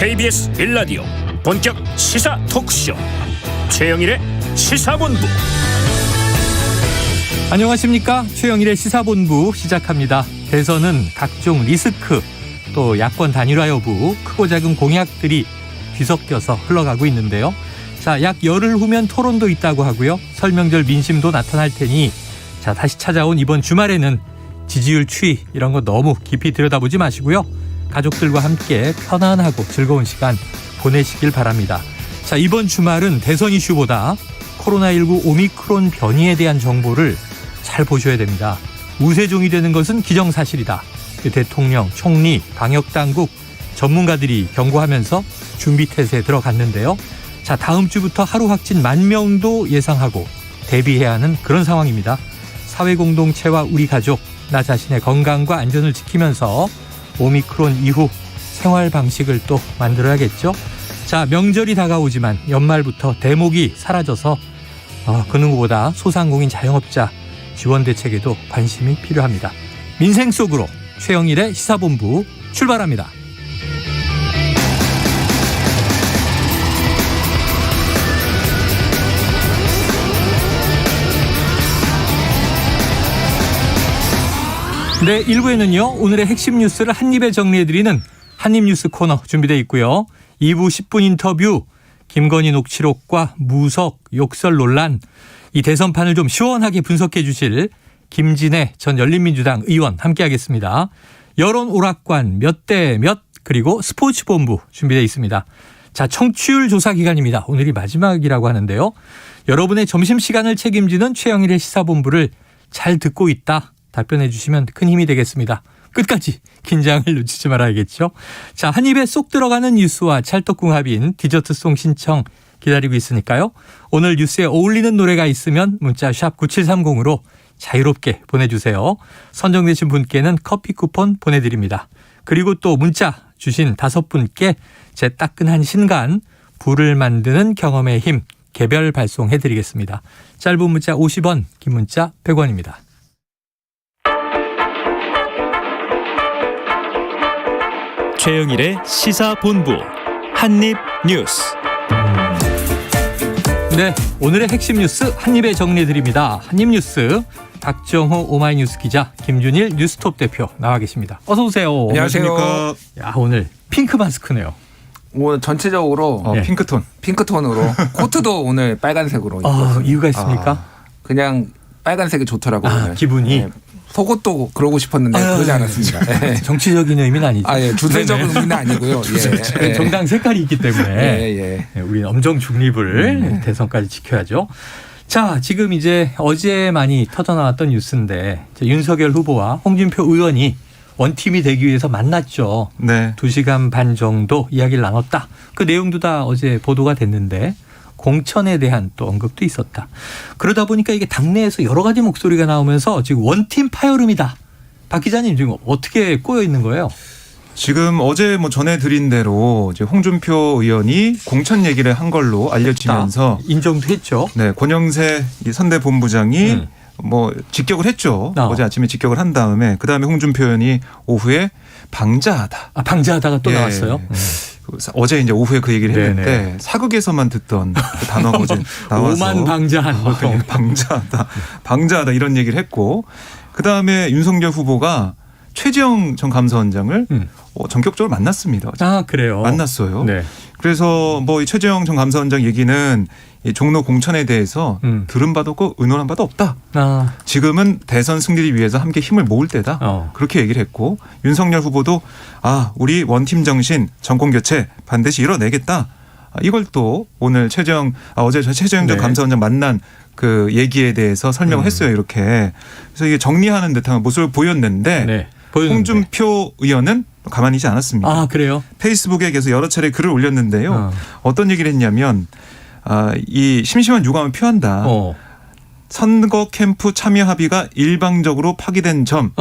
KBS 1라디오 본격 시사 토크쇼 최영일의 시사본부. 안녕하십니까. 최영일의 시사본부 시작합니다. 대선은 각종 리스크 또 야권 단일화 여부 크고 작은 공약들이 뒤섞여서 흘러가고 있는데요. 자, 약 열흘 후면 토론도 있다고 하고요. 설명절 민심도 나타날 테니 자, 다시 찾아온 이번 주말에는 지지율 추이 이런 거 너무 깊이 들여다보지 마시고요. 가족들과 함께 편안하고 즐거운 시간 보내시길 바랍니다. 자, 이번 주말은 대선 이슈보다 코로나19 오미크론 변이에 대한 정보를 잘 보셔야 됩니다. 우세종이 되는 것은 기정사실이다. 대통령, 총리, 방역당국, 전문가들이 경고하면서 준비태세에 들어갔는데요. 자, 다음 주부터 하루 확진 10,000명도 예상하고 대비해야 하는 그런 상황입니다. 사회공동체와 우리 가족, 나 자신의 건강과 안전을 지키면서 오미크론 이후 생활 방식을 또 만들어야겠죠. 자, 명절이 다가오지만 연말부터 대목이 사라져서 그 누구보다 소상공인 자영업자 지원 대책에도 관심이 필요합니다. 민생 속으로 최영일의 시사본부 출발합니다. 네, 1부에는요. 오늘의 핵심 뉴스를 한입에 정리해드리는 한입뉴스 코너 준비되어 있고요. 2부 10분 인터뷰, 김건희 녹취록과 무석 욕설 논란, 이 대선판을 좀 시원하게 분석해 주실 김진애 전 열린민주당 의원 함께하겠습니다. 여론 오락관 몇 대 몇, 그리고 스포츠본부 준비되어 있습니다. 자, 청취율 조사 기간입니다. 오늘이 마지막이라고 하는데요. 여러분의 점심시간을 책임지는 최영일의 시사본부를 잘 듣고 있다 답변해 주시면 큰 힘이 되겠습니다. 끝까지 긴장을 놓치지 말아야겠죠. 자, 한 입에 쏙 들어가는 뉴스와 찰떡궁합인 디저트송 신청 기다리고 있으니까요. 오늘 뉴스에 어울리는 노래가 있으면 문자 샵 9730으로 자유롭게 보내주세요. 선정되신 분께는 커피 쿠폰 보내드립니다. 그리고 또 문자 주신 5분께 제 따끈한 신간 불을 만드는 경험의 힘 개별 발송해드리겠습니다. 짧은 문자 50원, 긴 문자 100원입니다. 최영일의 시사본부 한입뉴스. 네, 오늘의 핵심 뉴스 한입에 정리해드립니다. 한입뉴스 박정호 오마이뉴스 기자, 김준일 뉴스톱 대표 나와 계십니다. 어서 오세요. 안녕하십니까. 야, 오늘 핑크 마스크네요. 오늘 전체적으로 네. 핑크톤으로 코트도 오늘 빨간색으로 입었습니다. 이유가 있습니까? 그냥 빨간색이 좋더라고요. 오늘. 기분이. 네. 속옷도 그러고 싶었는데 그러지 않았습니다. 네. 정치적인 의미는 아니죠. 예, 주제적인 의미는 아니고요. 예. 정당 색깔이 있기 때문에 우리는 엄정 중립을 대선까지 지켜야죠. 자, 지금 이제 어제 많이 터져나왔던 뉴스인데 윤석열 후보와 홍준표 의원이 원팀이 되기 위해서 만났죠. 네. 2시간 반 정도 이야기를 나눴다. 그 내용도 다 어제 보도가 됐는데 공천에 대한 또 언급도 있었다. 그러다 보니까 이게 당내에서 여러 가지 목소리가 나오면서 지금 원팀 파열음이다. 박 기자님 지금 어떻게 꼬여 있는 거예요? 지금 어제 전해드린 대로 이제 홍준표 의원이 공천 얘기를 한 걸로 알려지면서 인정도 했죠. 네, 권영세 선대본부장이 직격을 했죠. 어제 아침에 직격을 한 다음에 그다음에 홍준표 의원이 오후에 방자하다. 방자하다가 또 나왔어요. 어제 이제 오후에 그 얘기를 네네. 했는데 사극에서만 듣던 그 단어가 어제 나와서 오만 방자한 보통 방자하다 이런 얘기를 했고 그다음에 윤석열 후보가 최재형 전 감사원장을 전격적으로 만났습니다. 아, 그래요? 만났어요. 네. 그래서 이 최재형 전 감사원장 얘기는 이 종로 공천에 대해서 들은 바도 없고 의논한 바도 없다. 지금은 대선 승리를 위해서 함께 힘을 모을 때다. 그렇게 얘기를 했고 윤석열 후보도 우리 원팀 정신 정권 교체 반드시 이뤄내겠다. 이걸 또 오늘 어제 최재형 전 감사원장 만난 그 얘기에 대해서 설명을 했어요. 이렇게. 그래서 이게 정리하는 듯한 모습을 보였는데 홍준표 의원은 가만히 있지 않았습니다. 아, 그래요? 페이스북에 계속 여러 차례 글을 올렸는데요. 어떤 얘기를 했냐면 이 심심한 유감을 표한다. 선거 캠프 참여 합의가 일방적으로 파기된 점,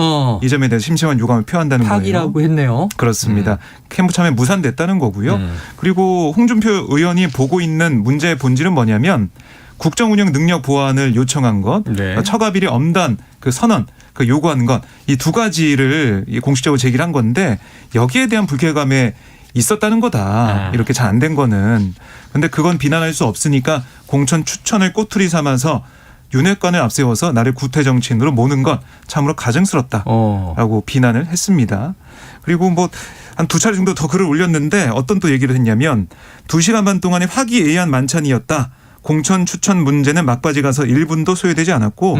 이 점에 대해서 심심한 유감을 표한다는 거예요. 파기라고 했네요. 그렇습니다. 캠프 참여 무산됐다는 거고요. 그리고 홍준표 의원이 보고 있는 문제의 본질은 뭐냐면 국정운영 능력 보완을 요청한 것, 처가비리 엄단 그 선언, 그 요구한 것, 이 두 가지를 공식적으로 제기를 한 건데 여기에 대한 불쾌감에 있었다는 거다. 이렇게 잘 안 된 거는. 근데 그건 비난할 수 없으니까 공천 추천을 꼬투리 삼아서 윤핵관을 앞세워서 나를 구태 정치인으로 모는 건 참으로 가증스럽다라고 비난을 했습니다. 그리고 뭐 한 2차례 정도 더 글을 올렸는데 어떤 또 얘기를 했냐면 2시간 반 동안의 화기애애한 만찬이었다. 공천 추천 문제는 막바지 가서 1분도 소요되지 않았고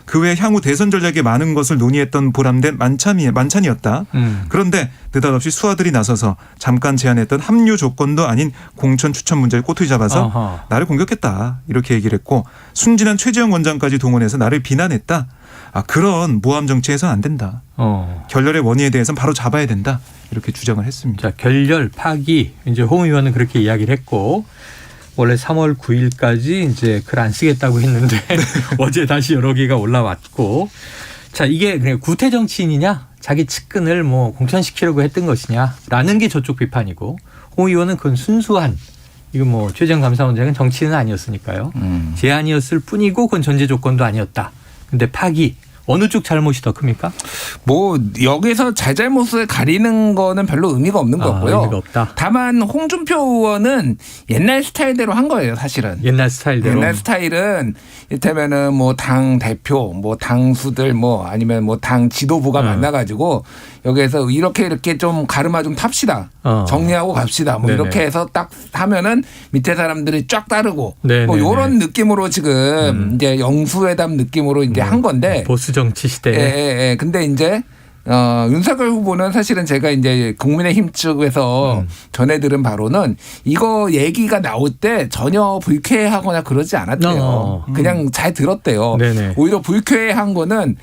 그 외 향후 대선 전략에 많은 것을 논의했던 보람된 만찬이었다. 그런데 느닷없이 수하들이 나서서 잠깐 제안했던 합류 조건도 아닌 공천 추천 문제를 꼬투리 잡아서 나를 공격했다. 이렇게 얘기를 했고 순진한 최재형 원장까지 동원해서 나를 비난했다. 그런 모함 정치에서는 안 된다. 결렬의 원인에 대해서는 바로 잡아야 된다. 이렇게 주장을 했습니다. 자, 결렬, 파기 이제 홍 의원은 그렇게 이야기를 했고 원래 3월 9일까지 이제 글 안 쓰겠다고 했는데 어제 다시 여러 개가 올라왔고 자 이게 그냥 구태 정치인이냐 자기 측근을 뭐 공천시키려고 했던 것이냐라는 게 저쪽 비판이고 홍 의원은 그건 순수한 이거 뭐 최재형 감사원장은 정치인은 아니었으니까요. 제안이었을 뿐이고 그건 전제 조건도 아니었다. 근데 파기 어느 쪽 잘못이 더 큽니까? 뭐 여기서 잘잘못을 가리는 거는 별로 의미가 없는 거고요. 의미가 없다. 다만 홍준표 의원은 옛날 스타일대로 한 거예요, 사실은. 옛날 스타일대로. 옛날 스타일은 이를테면은 뭐 당 대표, 뭐 당수들 뭐 아니면 뭐 당 지도부가 만나가지고 여기에서 이렇게 좀 가르마 좀 탑시다. 정리하고 갑시다. 뭐 네네. 이렇게 해서 딱 하면은 밑에 사람들이 쫙 따르고 네네네. 뭐 이런 느낌으로 지금 이제 영수회담 느낌으로 이제 한 건데. 보수 정치 시대에. 예. 근데 이제 윤석열 후보는 사실은 제가 이제 국민의힘 측에서 전해 들은 바로는 이거 얘기가 나올 때 전혀 불쾌하거나 그러지 않았대요. 그냥 잘 들었대요. 네네. 오히려 불쾌한 거는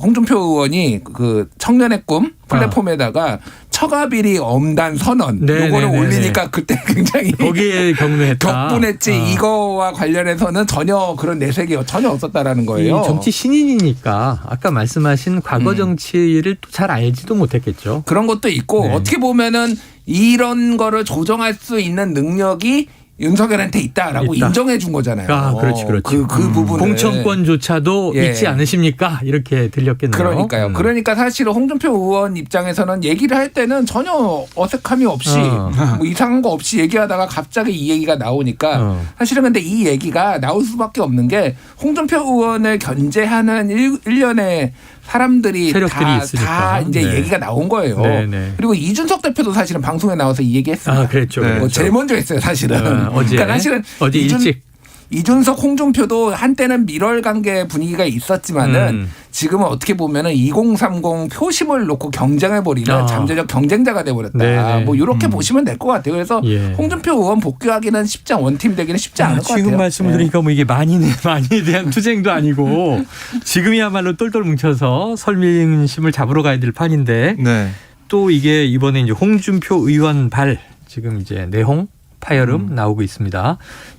홍준표 의원이 그 청년의 꿈 플랫폼에다가 처가비리 엄단 선언 요거를 올리니까 그때 굉장히 거기에 경매했다. 격분했지. 이거와 관련해서는 전혀 그런 내색이 전혀 없었다라는 거예요. 이 정치 신인이니까 아까 말씀하신 과거 정치를 또 잘 알지도 못했겠죠. 그런 것도 있고 어떻게 보면은 이런 거를 조정할 수 있는 능력이 윤석열한테 있다라고 인정해 준 거잖아요. 그렇지. 그 부분을. 공천권조차도 있지 않으십니까? 이렇게 들렸겠네요. 그러니까요. 그러니까 사실은 홍준표 의원 입장에서는 얘기를 할 때는 전혀 어색함이 없이 뭐 이상한 거 없이 얘기하다가 갑자기 이 얘기가 나오니까 사실은 근데 이 얘기가 나올 수밖에 없는 게 홍준표 의원을 견제하는 일련의 사람들이 다 이제 얘기가 나온 거예요. 네네. 그리고 이준석 대표도 사실은 방송에 나와서 이 얘기했습니다. 그랬죠. 제일 먼저 했어요, 사실은. 어제. 그러니까 사실은 어제 일찍. 이준석, 홍준표도 한때는 밀월 관계 분위기가 있었지만은 지금은 어떻게 보면은 2030 표심을 놓고 경쟁해버리는 잠재적 경쟁자가 돼버렸다. 네네. 뭐 이렇게 보시면 될 것 같아요. 그래서 홍준표 의원 복귀하기는 쉽지 원팀 되기는 쉽지 않을 것 같아요. 지금 말씀을 드리니까 뭐 이게 많이에 대한 투쟁도 아니고 지금이야말로 똘똘 뭉쳐서 설민심을 잡으러 가야 될 판인데 또 이게 이번에 이제 홍준표 의원 발 지금 이제 내홍 파열음 나오고 있습니다.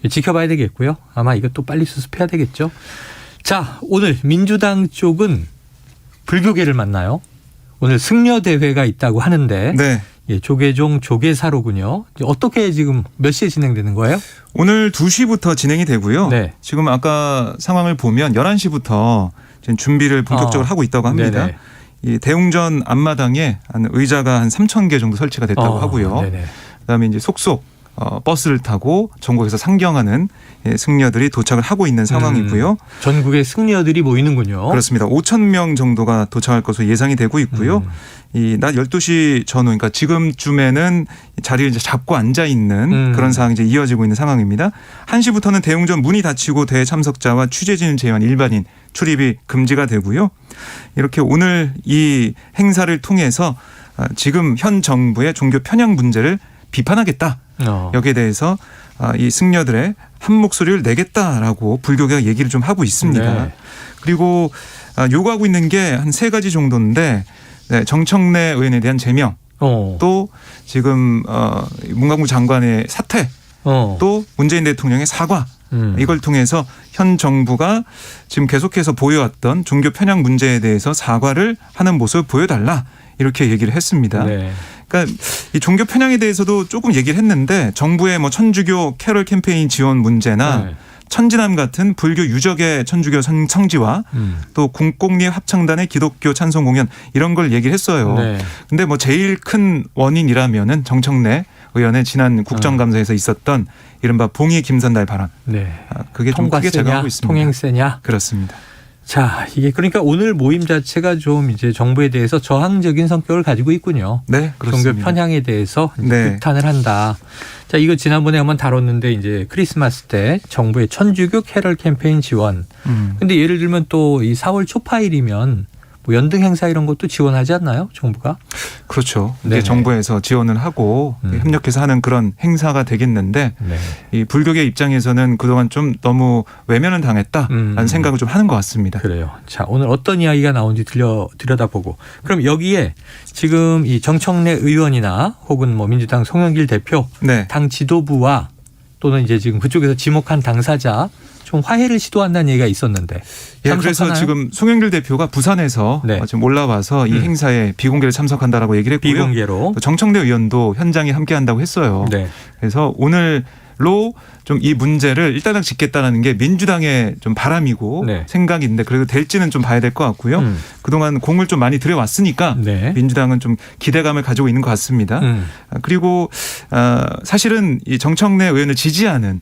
지켜봐야 되겠고요. 아마 이것도 빨리 수습해야 되겠죠. 자, 오늘 민주당 쪽은 불교계를 만나요. 오늘 승려대회가 있다고 하는데 조계종 조계사로군요. 어떻게 지금 몇 시에 진행되는 거예요? 오늘 2시부터 진행이 되고요. 지금 아까 상황을 보면 11시부터 지금 준비를 본격적으로 하고 있다고 합니다. 이 대웅전 앞마당에 의자가 한 3,000개 정도 설치가 됐다고 하고요. 그다음에 이제 속속 버스를 타고 전국에서 상경하는 승려들이 도착을 하고 있는 상황이고요. 전국의 승려들이 모이는군요. 그렇습니다. 5,000명 정도가 도착할 것으로 예상이 되고 있고요. 이 낮 12시 전후, 그러니까 지금쯤에는 자리를 이제 잡고 앉아 있는 그런 상황이 이제 이어지고 있는 상황입니다. 1시부터는 대웅전 문이 닫히고 대회 참석자와 취재진을 제외한 일반인 출입이 금지가 되고요. 이렇게 오늘 이 행사를 통해서 지금 현 정부의 종교 편향 문제를 비판하겠다. 여기에 대해서 이 승려들의 한 목소리를 내겠다라고 불교계가 얘기를 좀 하고 있습니다. 그리고 요구하고 있는 게 한 3가지 정도인데 정청래 의원에 대한 제명, 또 지금 문광부 장관의 사퇴, 또 문재인 대통령의 사과, 이걸 통해서 현 정부가 지금 계속해서 보여왔던 종교 편향 문제에 대해서 사과를 하는 모습을 보여달라, 이렇게 얘기를 했습니다. 그러니까 이 종교 편향에 대해서도 조금 얘기를 했는데 정부의 뭐 천주교 캐럴 캠페인 지원 문제나 천지남 같은 불교 유적의 천주교 성지와 또 궁곡리 합창단의 기독교 찬송 공연 이런 걸 얘기를 했어요. 근데 뭐 제일 큰 원인이라면은 정청래 의원의 지난 국정감사에서 있었던 이른바 봉이 김선달 발언. 그게 좀 크게 작용하고 있습니다. 통행세냐? 그렇습니다. 자, 이게 그러니까 오늘 모임 자체가 좀 이제 정부에 대해서 저항적인 성격을 가지고 있군요. 네, 그렇습니다. 종교 편향에 대해서 규탄을 한다. 자, 이거 지난번에 한번 다뤘는데 이제 크리스마스 때 정부의 천주교 캐럴 캠페인 지원. 근데 예를 들면 또 이 4월 초파일이면 뭐 연등 행사 이런 것도 지원하지 않나요? 정부가? 그렇죠. 이게 정부에서 지원을 하고 협력해서 하는 그런 행사가 되겠는데 이 불교계 입장에서는 그동안 좀 너무 외면을 당했다라는 생각을 좀 하는 것 같습니다. 그래요. 자, 오늘 어떤 이야기가 나온지 들여다보고 그럼 여기에 지금 이 정청래 의원이나 혹은 뭐 민주당 송영길 대표 당 지도부와 또는 이제 지금 그쪽에서 지목한 당사자 좀 화해를 시도한다는 얘기가 있었는데. 예, 그래서 지금 송영길 대표가 부산에서 지금 올라와서 이 행사에 비공개로 참석한다라고 얘기를 했고요. 비공개로. 또 정청래 의원도 현장에 함께한다고 했어요. 그래서 오늘로 좀 이 문제를 일단은 짚겠다는 게 민주당의 좀 바람이고 생각인데 그래도 될지는 좀 봐야 될 것 같고요. 그동안 공을 좀 많이 들여왔으니까 민주당은 좀 기대감을 가지고 있는 것 같습니다. 그리고 사실은 이 정청래 의원을 지지하는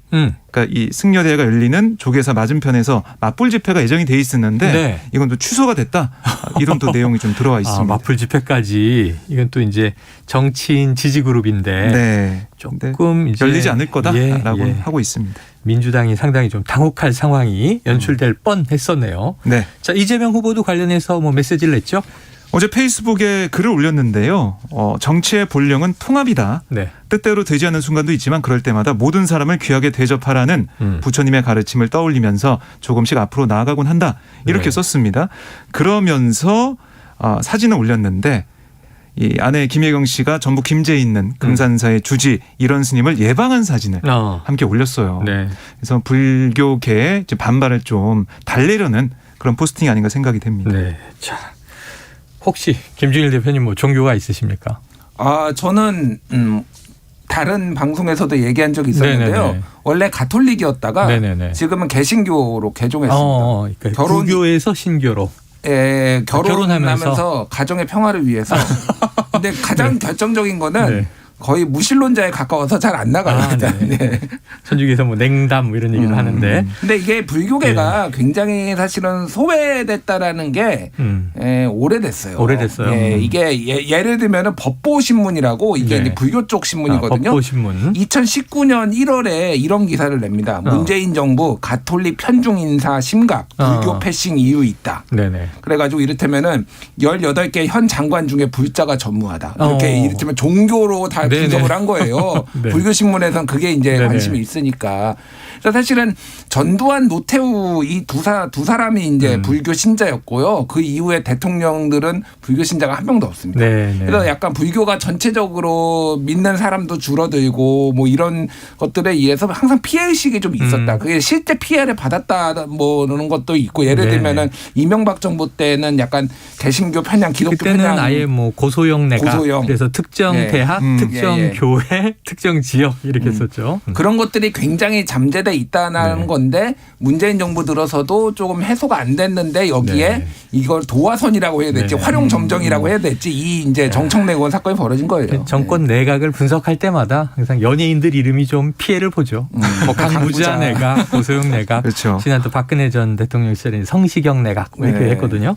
그러니까 이 승려대회가 열리는 조계사 맞은편에서 맞불 집회가 예정이 돼 있었는데 이건 또 취소가 됐다. 이런 또 내용이 좀 들어와 있습니다. 맞불 집회까지 이건 또 이제 정치인 지지 그룹인데 조금 이제 열리지 않을 거다라고 하고 있습니다. 민주당이 상당히 좀 당혹할 상황이 연출될 뻔했었네요. 자, 이재명 후보도 관련해서 뭐 메시지를 냈죠? 어제 페이스북에 글을 올렸는데요. 정치의 본령은 통합이다. 뜻대로 되지 않는 순간도 있지만 그럴 때마다 모든 사람을 귀하게 대접하라는 부처님의 가르침을 떠올리면서 조금씩 앞으로 나아가곤 한다. 이렇게 썼습니다. 그러면서 사진을 올렸는데 이 아내 김혜경 씨가 전북 김제에 있는 금산사의 주지 이런 스님을 예방한 사진을 함께 올렸어요. 그래서 불교계의 반발을 좀 달래려는 그런 포스팅이 아닌가 생각이 됩니다. 자, 혹시 김준일 대표님 뭐 종교가 있으십니까? 저는 다른 방송에서도 얘기한 적이 있었는데요. 원래 가톨릭이었다가 지금은 개신교로 개종했습니다. 그러니까 구교에서 신교로. 결혼하면서 가정의 평화를 위해서. 근데 가장 결정적인 거는 거의 무신론자에 가까워서 잘 안 나가요. 천주교에서 뭐 냉담 뭐 이런 얘기도 하는데. 근데 이게 불교계가 굉장히 사실은 소외됐다라는 게 오래됐어요. 이게 예를 들면은 법보신문이라고 이게 이제 불교 쪽 신문이거든요. 법보신문. 2019년 1월에 이런 기사를 냅니다. 문재인 정부 가톨릭 편중 인사 심각 불교 패싱 이유 있다. 그래가지고 이를테면은 18개 현 장관 중에 불자가 전무하다. 이렇게 이를테면 종교로 다 분석을 한 거예요. 불교신문에서는 그게 이제 관심이 있으니까. 그래서 사실은 전두환, 노태우 이 두 사람이 이제 불교 신자였고요. 그 이후에 대통령들은 불교 신자가 한 명도 없습니다. 그래서 약간 불교가 전체적으로 믿는 사람도 줄어들고 뭐 이런 것들에 의해서 항상 피해의식이 좀 있었다. 그게 실제 피해를 받았다 뭐 그런 것도 있고 예를 들면은 이명박 정부 때는 약간 개신교 편향, 기독교 그때는 편향. 아예 뭐 고소형 내각. 그래서 특정 대학, 특정 교회, 특정 지역 이렇게 했었죠. 그런 것들이 굉장히 잠재돼 있다는 건데 문재인 정부 들어서도 조금 해소가 안 됐는데 여기에 이걸 도화선이라고 해야 될지 활용점정이라고 해야 될지 이 이제 정청래 의원 사건이 벌어진 거예요. 정권 내각을 분석할 때마다 항상 연예인들 이름이 좀 피해를 보죠. 뭐 강부자 내각, 고소영 내각, 지난 또 박근혜 전 대통령 시절에 성시경 내각 이렇게 했거든요.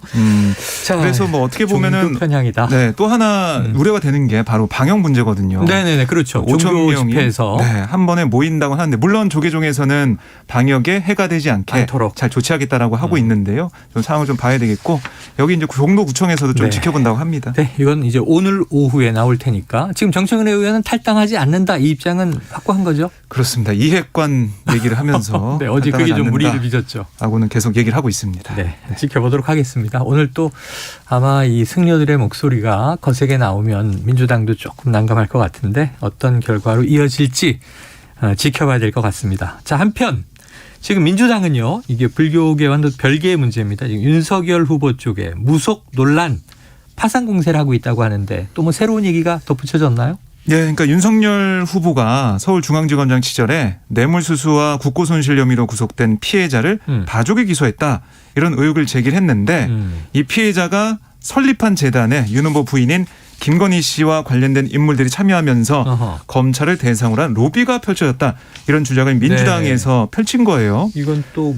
자, 그래서 뭐 어떻게 보면은 편향이다. 또 하나 우려가 되는 게 바로 방역 문제거든요. 그렇죠. 5천 명이 집회에서 한 번에 모인다고 하는데 물론 조계종에서는 방역에 해가 되지 않게 잘 조치하겠다라고 하고 있는데요. 좀 상황을 좀 봐야 되겠고 여기 이제 종로구청에서도 좀 지켜본다고 합니다. 이건 이제 오늘 오후에 나올 테니까 지금 정청래 의원은 탈당하지 않는다 이 입장은 확고한 거죠? 그렇습니다. 이핵관 얘기를 하면서 어제 그게 좀 무리를 빚었죠. 라고는 계속 얘기를 하고 있습니다. 지켜보도록 하겠습니다. 오늘 또 아마 이 승려들의 목소리가 거세게 나오면 민주당도 조금 난감할 것 같은데 어떤 결과로 이어질지 지켜봐야 될 것 같습니다. 자, 한편 지금 민주당은요. 이게 불교계와는 또 별개의 문제입니다. 지금 윤석열 후보 쪽에 무속 논란 파상 공세를 하고 있다고 하는데 또 뭐 새로운 얘기가 덧붙여졌나요? 예, 그러니까 윤석열 후보가 서울중앙지검장 시절에 뇌물수수와 국고손실 혐의로 구속된 피해자를 봐주기 기소했다. 이런 의혹을 제기했는데 이 피해자가 설립한 재단에 윤 후보 부인인 김건희 씨와 관련된 인물들이 참여하면서 검찰을 대상으로 한 로비가 펼쳐졌다. 이런 주장을 민주당에서 펼친 거예요. 이건 또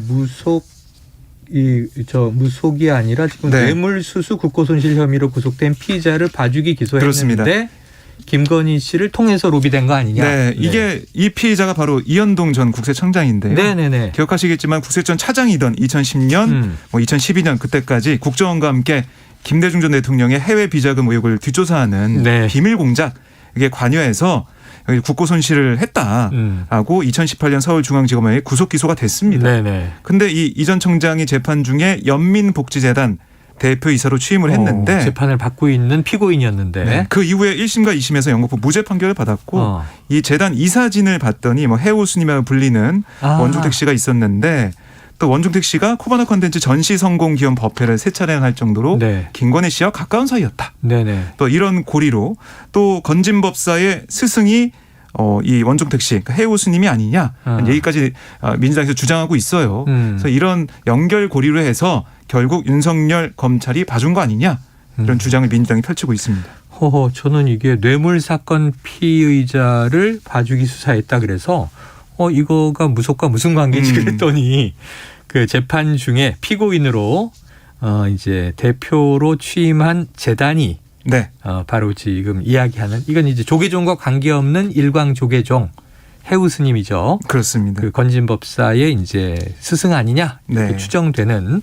무속이 아니라 지금 뇌물수수 국고손실 혐의로 구속된 피의자를 봐주기 기소했는데 그렇습니다. 김건희 씨를 통해서 로비된 거 아니냐. 네, 이게 이 피의자가 바로 이현동 전 국세청장인데요. 네네네. 기억하시겠지만 국세청 차장이던 2010년, 2012년 그때까지 국정원과 함께 김대중 전 대통령의 해외 비자금 의혹을 뒷조사하는 비밀 공작 이게 관여해서 국고 손실을 했다라고 2018년 서울중앙지검에 구속 기소가 됐습니다. 그런데 이 전 청장이 재판 중에 연민복지재단 대표이사로 취임을 했는데 재판을 받고 있는 피고인이었는데 그 이후에 1심과 2심에서 영국법 무죄 판결을 받았고 이 재단 이사진을 봤더니 뭐 해오 스님이라고 불리는 원종택 씨가 있었는데 또 원종택 씨가 코바나 컨텐츠 전시 성공 기원 법회를 세 차례 할 정도로 김건희 씨와 가까운 사이였다. 또 이런 고리로 또 건진법사의 스승이 이 원종택 씨, 그러니까 해오 스님이 아니냐 얘기까지 민주당에서 주장하고 있어요. 그래서 이런 연결고리로 해서 결국 윤석열 검찰이 봐준 거 아니냐 이런 주장을 민주당이 펼치고 있습니다. 저는 이게 뇌물 사건 피의자를 봐주기 수사했다 그래서 이거가 무속과 무슨 관계지 그랬더니 그 재판 중에 피고인으로 이제 대표로 취임한 재단이 바로 지금 이야기하는 이건 이제 조계종과 관계없는 일광 조계종 해우 스님이죠. 그렇습니다. 그 건진법사의 이제 스승 아니냐 이렇게 추정되는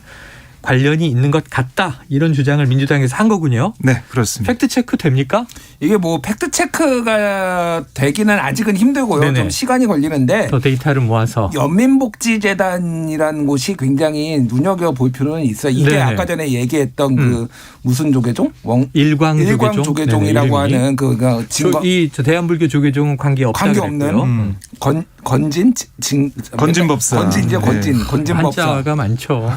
관련이 있는 것 같다 이런 주장을 민주당에서 한 거군요. 네, 그렇습니다. 팩트 체크 됩니까? 이게 뭐 팩트 체크가 되기는 아직은 힘들고요. 좀 시간이 걸리는데 더 데이터를 모아서 연민복지재단이라는 곳이 굉장히 눈여겨 볼 필요는 있어요. 이게 아까 전에 얘기했던 그 무슨 조계종? 일광 조계종이라고 하는 그 증거. 이 대한불교 조계종은 관계없는 건진법사. 건진법사. 한자가 많죠.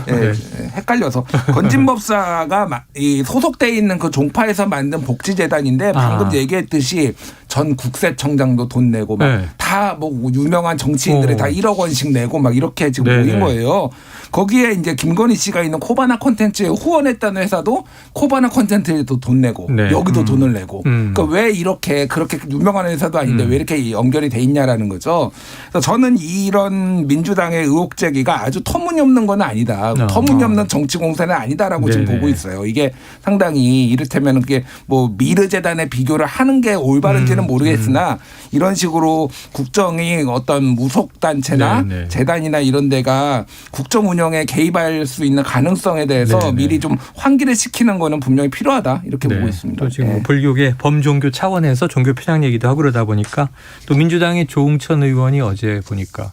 헷갈려서 건진법사가 소속돼 있는 그 종파에서 만든 복지재단인데 방금 얘기했듯이 전 국세청장도 돈 내고 다 뭐 유명한 정치인들이 다 1억 원씩 내고 막 이렇게 지금 모인 거예요. 거기에 이제 김건희 씨가 있는 코바나 콘텐츠에 후원했다는 회사도 코바나 콘텐츠에도 돈 내고 여기도 돈을 내고 그러니까 왜 이렇게 그렇게 유명한 회사도 아닌데 왜 이렇게 연결이 돼 있냐라는 거죠. 그래서 저는 이런 민주당의 의혹 제기가 아주 터무니없는 건 아니다. 터무니없는 정치 공세는 아니다라고 지금 보고 있어요. 이게 상당히 이를테면 그게 뭐 미르재단에 비교를 하는 게 올바른지는 모르겠으나 이런 식으로 국정이 어떤 무속단체나 재단이나 이런 데가 국정 운영에 개입할 수 있는 가능성에 대해서 미리 좀 환기를 시키는 거는 분명히 필요하다 이렇게 보고 있습니다. 또 지금 불교계 범종교 차원에서 종교 편향 얘기도 하고 그러다 보니까 또 민주당의 조응천 의원이 어제 보니까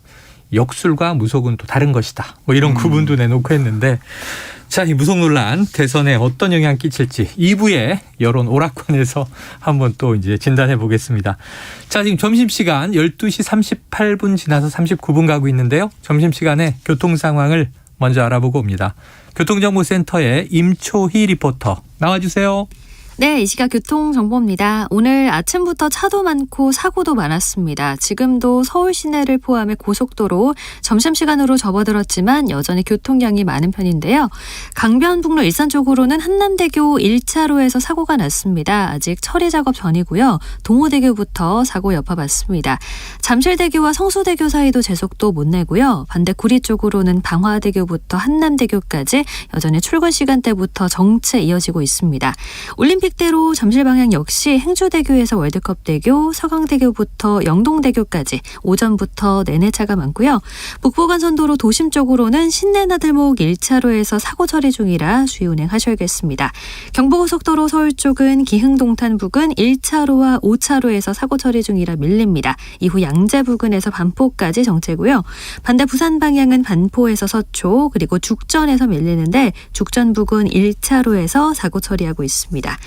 역술과 무속은 또 다른 것이다. 뭐 이런 구분도 내놓고 했는데 자, 이 무속 논란 대선에 어떤 영향 끼칠지 2부에 여론 오락관에서 한번 또 이제 진단해 보겠습니다. 자, 지금 점심시간 12시 38분 지나서 39분 가고 있는데요. 점심시간에 교통 상황을 먼저 알아보고 옵니다. 교통정보센터의 임초희 리포터 나와주세요. 네, 이 시각 교통정보입니다. 오늘 아침부터 차도 많고 사고도 많았습니다. 지금도 서울 시내를 포함해 고속도로 점심시간으로 접어들었지만 여전히 교통량이 많은 편인데요. 강변북로 일산 쪽으로는 한남대교 1차로에서 사고가 났습니다. 아직 처리 작업 전이고요. 동호대교부터 사고 여파 봤습니다. 잠실대교와 성수대교 사이도 제속도 못 내고요. 반대 구리 쪽으로는 방화대교부터 한남대교까지 여전히 출근 시간대부터 정체 이어지고 있습니다. 올림픽대로 잠실 방향 역시 행주대교에서 월드컵대교, 서강대교부터 영동대교까지 오전부터 내내 차가 많고요. 북부간선도로 도심 쪽으로는 신내나들목 1차로에서 사고 처리 중이라 주의 운행하셔야겠습니다. 경부고속도로 서울 쪽은 기흥동탄 부근 1차로와 5차로에서 사고 처리 중이라 밀립니다. 이후 양재 부근에서 반포까지 정체고요. 반대 부산 방향은 반포에서 서초 그리고 죽전에서 밀리는데 죽전 부근 1차로에서 사고 처리하고 있습니다.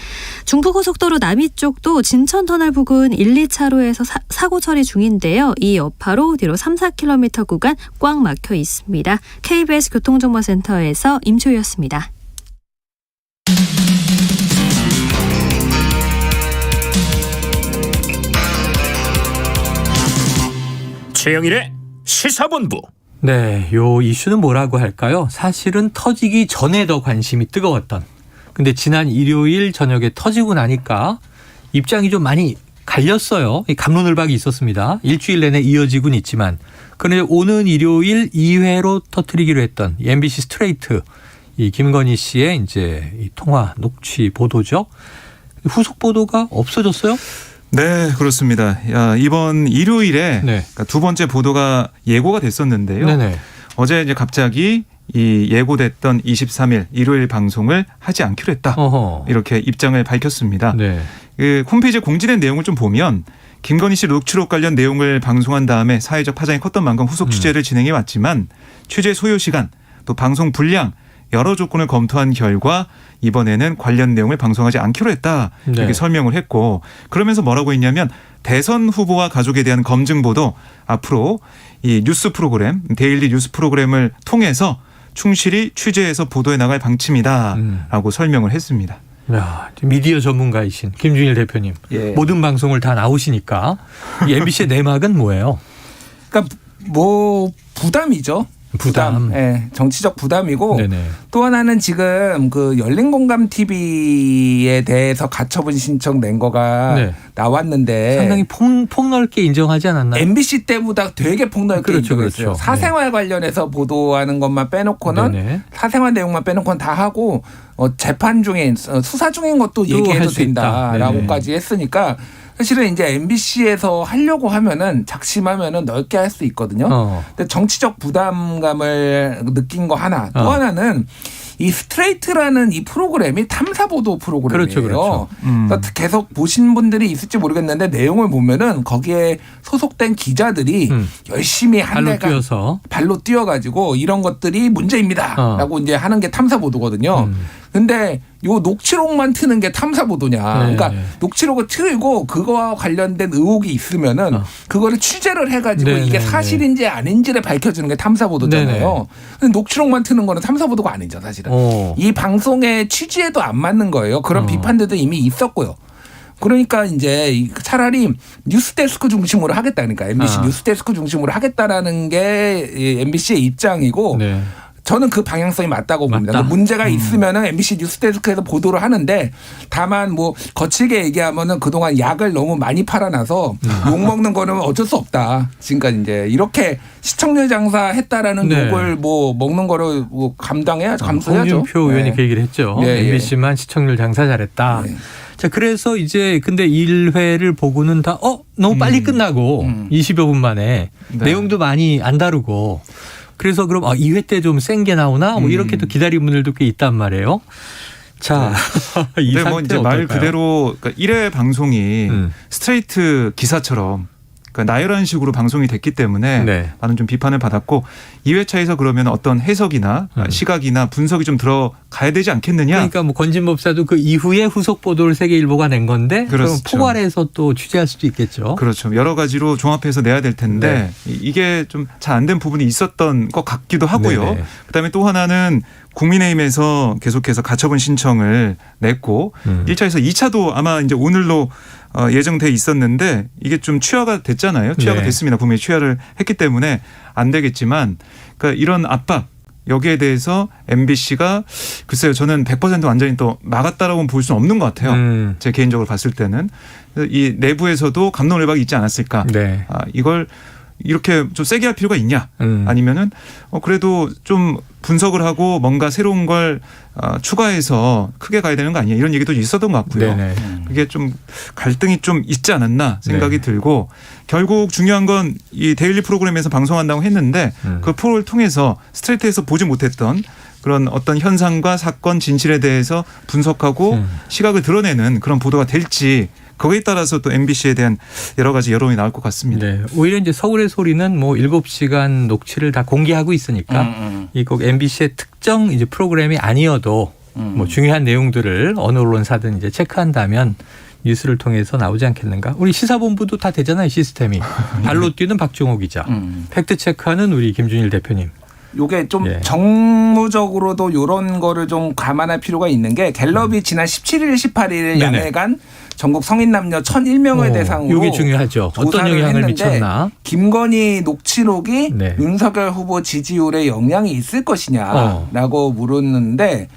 중부고속도로 남이 쪽도 진천터널 부근 1, 2차로에서 사고 처리 중인데요. 이 여파로 뒤로 3, 4km 구간 꽉 막혀 있습니다. KBS 교통정보센터에서 임초희였습니다. 최영일의 시사본부. 네, 요 이슈는 뭐라고 할까요? 사실은 터지기 전에 더 관심이 뜨거웠던. 근데 지난 일요일 저녁에 터지고 나니까 입장이 좀 많이 갈렸어요. 갑론을박이 있었습니다. 일주일 내내 이어지곤 있지만. 그런데 오는 일요일 2회로 터뜨리기로 했던 MBC 스트레이트 이 김건희 씨의 이제 이 통화 녹취 보도죠. 후속 보도가 없어졌어요? 네, 그렇습니다. 이번 일요일에 네. 그러니까 두 번째 보도가 예고가 됐었는데요. 네네. 어제 이제 갑자기 이 예고됐던 23일 일요일 방송을 하지 않기로 했다. 어허. 이렇게 입장을 밝혔습니다. 네. 그 홈페이지에 공지된 내용을 좀 보면 김건희 씨 녹취록 관련 내용을 방송한 다음에 사회적 파장이 컸던 만큼 후속 취재를 진행해 왔지만 취재 소요 시간 또 방송 분량 여러 조건을 검토한 결과 이번에는 관련 내용을 방송하지 않기로 했다. 이렇게 네. 설명을 했고 그러면서 뭐라고 했냐면 대선 후보와 가족에 대한 검증 보도 앞으로 이 뉴스 프로그램 데일리 뉴스 프로그램을 통해서 충실히 취재해서 보도해 나갈 방침이다라고 설명을 했습니다. 야, 미디어 전문가이신 김준일 대표님. 예. 모든 방송을 다 나오시니까 이 MBC의 내막은 뭐예요? 그러니까 뭐 부담이죠. 부담. 예, 정치적 부담이고 네네. 또 하나는 지금 그 열린공감 TV에 대해서 가처분 신청 낸 거가 네. 나왔는데 상당히 폭넓게 인정하지 않았나요? MBC 때보다 되게 폭넓게 그렇죠, 인정했어요. 그렇죠. 사생활 관련해서 보도하는 것만 빼놓고는 네네. 사생활 내용만 빼놓고는 다 하고 재판 중인 수사 중인 것도 얘기해도 할 수 있다. 된다라고까지 했으니까 사실은 이제 MBC에서 하려고 하면은 작심하면은 넓게 할 수 있거든요. 근데 정치적 부담감을 느낀 거 하나. 또 하나는 이 스트레이트라는 이 프로그램이 탐사보도 프로그램이에요. 그렇죠, 그렇죠. 그러니까 계속 보신 분들이 있을지 모르겠는데 내용을 보면은 거기에 소속된 기자들이 열심히 한 발로 대가 뛰어서 발로 뛰어가지고 이런 것들이 문제입니다라고 이제 하는 게 탐사보도거든요. 근데 요 녹취록만 트는 게 탐사보도냐. 네. 그러니까 녹취록을 틀고 그거와 관련된 의혹이 있으면은 그거를 취재를 해가지고 네, 이게 네, 사실인지 아닌지를 밝혀주는 게 탐사보도잖아요. 근데 녹취록만 트는 거는 탐사보도가 아니죠, 사실은. 이 방송의 취지에도 안 맞는 거예요. 그런 비판들도 이미 있었고요. 그러니까 이제 차라리 뉴스데스크 중심으로 하겠다. 그러니까 MBC 뉴스데스크 중심으로 하겠다라는 게 MBC의 입장이고 네. 저는 그 방향성이 맞다고 봅니다. 맞다. 문제가 있으면은 MBC 뉴스데스크에서 보도를 하는데 다만 뭐 거칠게 얘기하면은 그동안 약을 너무 많이 팔아놔서 욕 먹는 거는 어쩔 수 없다. 지금까지 이제 이렇게 시청률 장사했다라는 네. 욕을 뭐 먹는 거를 뭐 감수해야죠. 홍준표 의원이 그 얘기를 했죠. 네, MBC만 시청률 장사 잘했다. 네. 자, 그래서 이제 근데 1회를 보고는 다 너무 빨리 끝나고 20여 분 만에 네. 내용도 많이 안 다루고 그래서 그럼 2회 때 좀 센 게 나오나 뭐 이렇게 또 기다리는 분들도 꽤 있단 말이에요. 자, 이 네, 상태 뭐 이제 어떨까요? 말 그대로 그러니까 1회 방송이 스트레이트 기사처럼 그러니까 나열한 식으로 방송이 됐기 때문에 네. 많은 좀 비판을 받았고 2회차에서 그러면 어떤 해석이나 시각이나 분석이 좀 들어가야 되지 않겠느냐. 그러니까 뭐 권진법사도 그 이후에 후속 보도를 세계일보가 낸 건데 그럼 그렇죠. 포괄해서 또 취재할 수도 있겠죠. 그렇죠. 여러 가지로 종합해서 내야 될 텐데 이게 좀 잘 안 된 부분이 있었던 것 같기도 하고요. 네네. 그다음에 또 하나는 국민의힘에서 계속해서 가처분 신청을 냈고 1차에서 2차도 아마 이제 오늘로 예정돼 있었는데 이게 좀 취하가 됐잖아요. 취하가 네. 됐습니다. 분명히 취하를 했기 때문에 안 되겠지만 그러니까 이런 압박 여기에 대해서 MBC가 글쎄요. 저는 100% 완전히 또 막았다라고는 볼 수는 없는 것 같아요. 제 개인적으로 봤을 때는 이 내부에서도 갑론을박이 있지 않았을까. 네. 이걸 이렇게 좀 세게 할 필요가 있냐? 아니면은 그래도 좀 분석을 하고 뭔가 새로운 걸 추가해서 크게 가야 되는 거 아니냐? 이런 얘기도 있었던 것 같고요. 네네. 그게 좀 갈등이 좀 있지 않았나 생각이 네. 들고 결국 중요한 건 이 데일리 프로그램에서 방송한다고 했는데 그 프로를 통해서 스트레이트에서 보지 못했던 그런 어떤 현상과 사건 진실에 대해서 분석하고 시각을 드러내는 그런 보도가 될지 거기에 따라서 또 MBC에 대한 여러 가지 여론이 나올 것 같습니다. 네. 오히려 이제 서울의 소리는 뭐 7시간 녹취를 다 공개하고 있으니까 이 꼭 MBC의 특정 이제 프로그램이 아니어도 뭐 중요한 내용들을 어느 언론사든 이제 체크한다면 뉴스를 통해서 나오지 않겠는가? 우리 시사본부도 다 되잖아요, 시스템이. 발로 뛰는 박종호 기자, 팩트 체크하는 우리 김준일 대표님. 요게 좀 예. 정무적으로도 이런 거를 좀 감안할 필요가 있는 게 갤럽이 지난 17일, 18일 양일간 전국 성인 남녀 1,001명을 대상으로 이게 중요하죠. 어떤 영향을 미쳤나? 김건희 녹취록이 네. 윤석열 후보 지지율에 영향이 있을 것이냐라고 물었는데